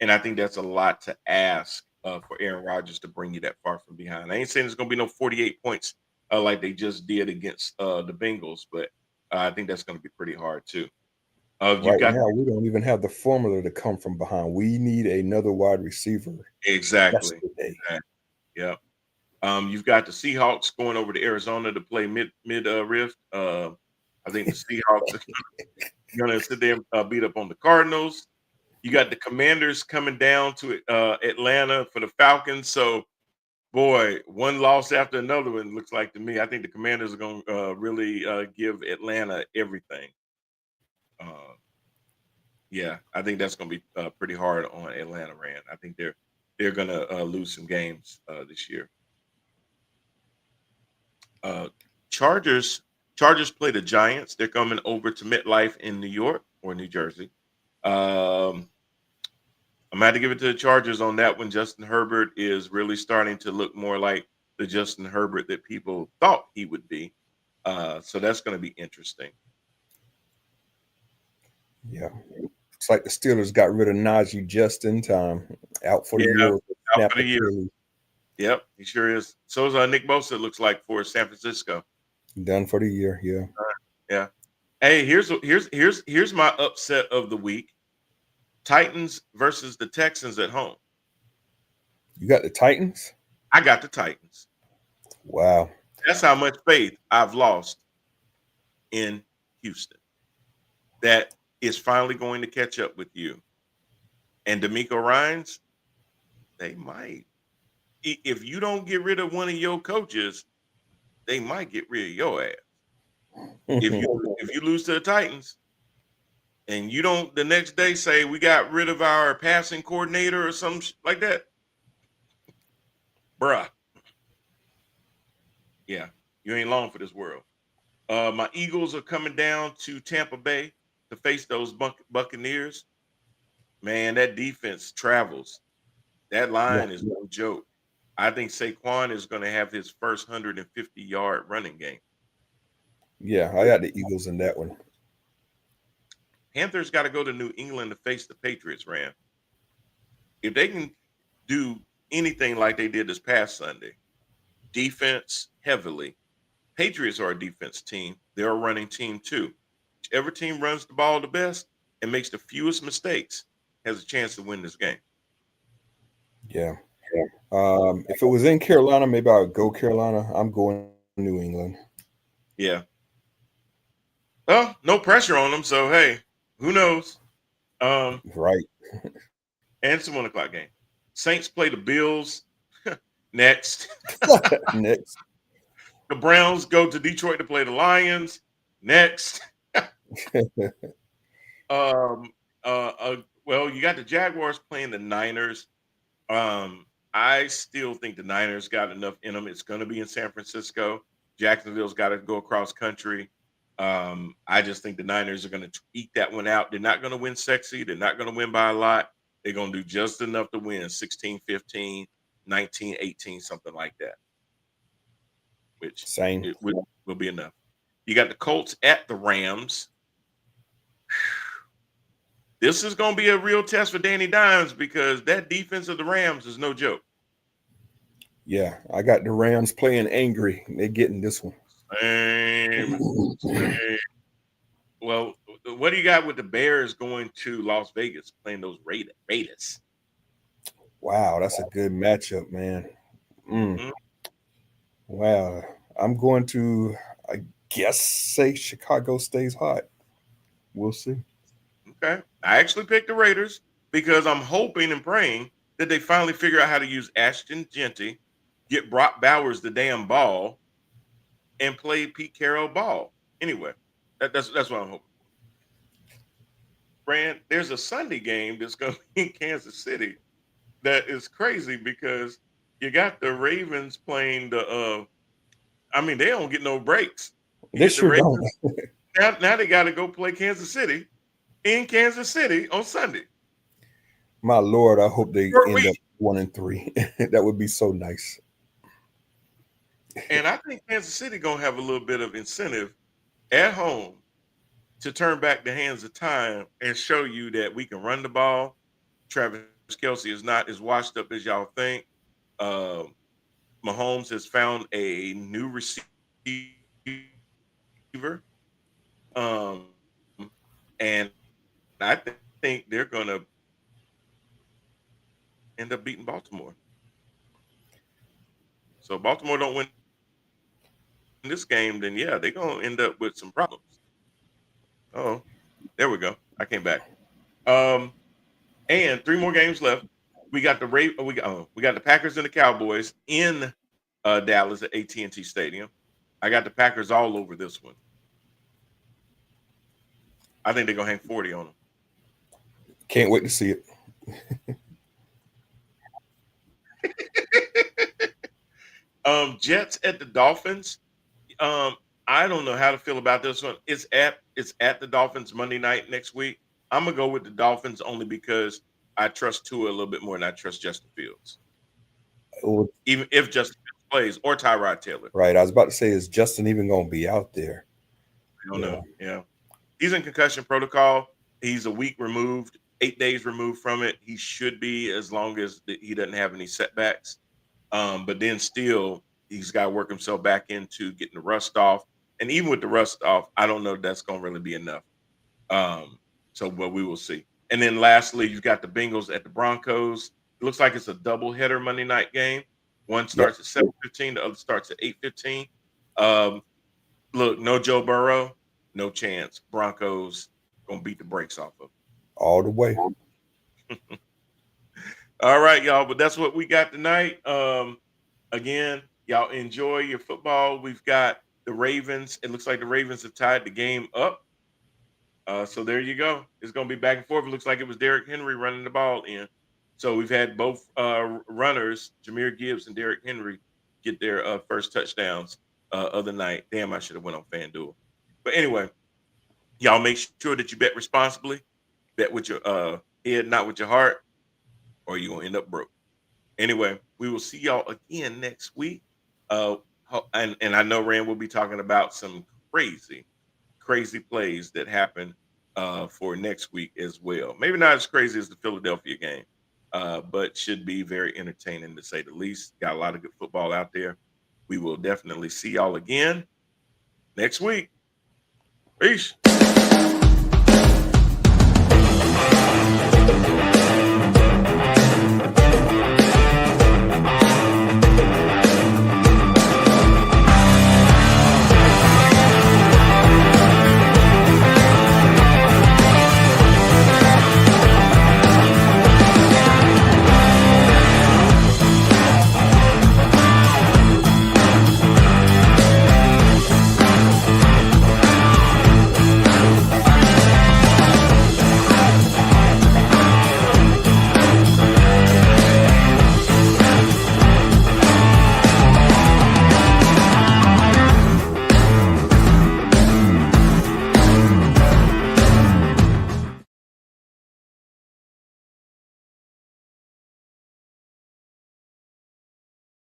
And I think that's a lot to ask for Aaron Rodgers to bring you that far from behind. I ain't saying it's going to be no 48 points like they just did against the Bengals, but I think that's going to be pretty hard too. Right now, we don't even have the formula to come from behind. We need another wide receiver. Exactly. Yeah. You've got the Seahawks going over to Arizona to play mid rift. I think the Seahawks are going to sit there and beat up on the Cardinals. You got the Commanders coming down to Atlanta for the Falcons. So, boy, one loss after another one looks like to me. I think the Commanders are going to really give Atlanta everything. Yeah, I think that's going to be pretty hard on Atlanta, Rand. I think they're going to lose some games this year. Chargers play the Giants. They're coming over to MetLife in New York or New Jersey. I'm going to have to give it to the Chargers on that one. Justin Herbert is really starting to look more like the Justin Herbert that people thought he would be. So that's going to be interesting. Yeah. It's like the Steelers got rid of Najee just in time. Out for the year. Out for the year. Yep, he sure is. So is Nick Bosa, it looks like, for San Francisco. Done for the year, yeah. Yeah. Hey, here's my upset of the week. Titans versus the Texans at home. You got the Titans? I got the Titans. Wow. That's how much faith I've lost in Houston. That is finally going to catch up with you. And DeMeco Ryans, they might. If you don't get rid of one of your coaches, they might get rid of your ass. If you lose to the Titans and you don't the next day say we got rid of our passing coordinator or something like that, bruh. Yeah, you ain't long for this world. My Eagles are coming down to Tampa Bay to face those Buccaneers. Man, that defense travels. That line is no joke. I think Saquon is going to have his first 150-yard running game. Yeah, I got the Eagles in that one. Panthers got to go to New England to face the Patriots, Ram. If they can do anything like they did this past Sunday, defense heavily. Patriots are a defense team. They're a running team too. Whichever team runs the ball the best and makes the fewest mistakes has a chance to win this game. Yeah. If it was in Carolina, maybe I would go Carolina. I'm going New England. Yeah. Well, no pressure on them, so hey, who knows? Right. And it's a 1 o'clock game. Saints play the Bills next. Next. The Browns go to Detroit to play the Lions next. Well, you got the Jaguars playing the Niners. I still think the Niners got enough in them. It's going to be in San Francisco. Jacksonville's got to go across country. I just think the Niners are going to eke that one out. They're not going to win sexy. They're not going to win by a lot. They're going to do just enough to win 16-15, 19-18, something like that, which Same. it will be enough. You got the Colts at the Rams. This is going to be a real test for Danny Dimes because that defense of the Rams is no joke. Yeah, I got the Rams playing angry. They're getting this one. Same. Well, what do you got with the Bears going to Las Vegas playing those Raiders? Wow, that's a good matchup, man. Mhm. Wow. I'm going to, I guess, say Chicago stays hot. We'll see. Okay. I actually picked the Raiders because I'm hoping and praying that they finally figure out how to use Ashton Genty, get Brock Bowers the damn ball, and play Pete Carroll ball. Anyway, that's what I'm hoping. Brand, there's a Sunday game that's going to be in Kansas City that is crazy because you got the Ravens playing the they don't get no breaks. You They get the sure don't. Ravens, now they got to go play Kansas City in Kansas City on Sunday. My Lord, I hope they For a end up week. 1-3. That would be so nice. And I think Kansas City going to have a little bit of incentive at home to turn back the hands of time and show you that we can run the ball. Travis Kelce is not as washed up as y'all think. Mahomes has found a new receiver. And I think they're going to end up beating Baltimore. So Baltimore don't win this game, then yeah, they're going to end up with some problems. Oh, there we go. I came back. And 3 more games left. We got the Packers and the Cowboys in Dallas at AT&T Stadium. I got the Packers all over this one. I think they're gonna hang 40 on them. Can't wait to see it. Jets at the Dolphins. I don't know how to feel about this one. It's at the Dolphins Monday night next week. I'm gonna go with the Dolphins only because I trust Tua a little bit more than I trust Justin Fields. Even if Justin Fields plays or Tyrod Taylor. Right. I was about to say, is Justin even going to be out there? I don't know. Yeah. He's in concussion protocol. He's a week removed, 8 days removed from it. He should be as long as he doesn't have any setbacks. But then still, he's got to work himself back into getting the rust off. And even with the rust off, I don't know if that's going to really be enough. But we will see. And then lastly, you've got the Bengals at the Broncos. It looks like it's a doubleheader Monday night game. One starts at 7:15, the other starts at 8:15. Look, no Joe Burrow, no chance. Broncos gonna beat the brakes off of him. All the way. All right, y'all. But that's what we got tonight. Again, y'all enjoy your football. We've got the Ravens. It looks like the Ravens have tied the game up. So there you go. It's going to be back and forth. It looks like it was Derrick Henry running the ball in. So we've had both runners, Jahmyr Gibbs and Derrick Henry, get their first touchdowns of the night. Damn, I should have went on FanDuel. But anyway, y'all make sure that you bet responsibly. Bet with your head, not with your heart, or you're going to end up broke. Anyway, we will see y'all again next week. And I know Rand will be talking about some crazy plays that happen for next week as well. Maybe not as crazy as the Philadelphia game, but should be very entertaining to say the least. Got a lot of good football out there. We will definitely see y'all again next week. Peace.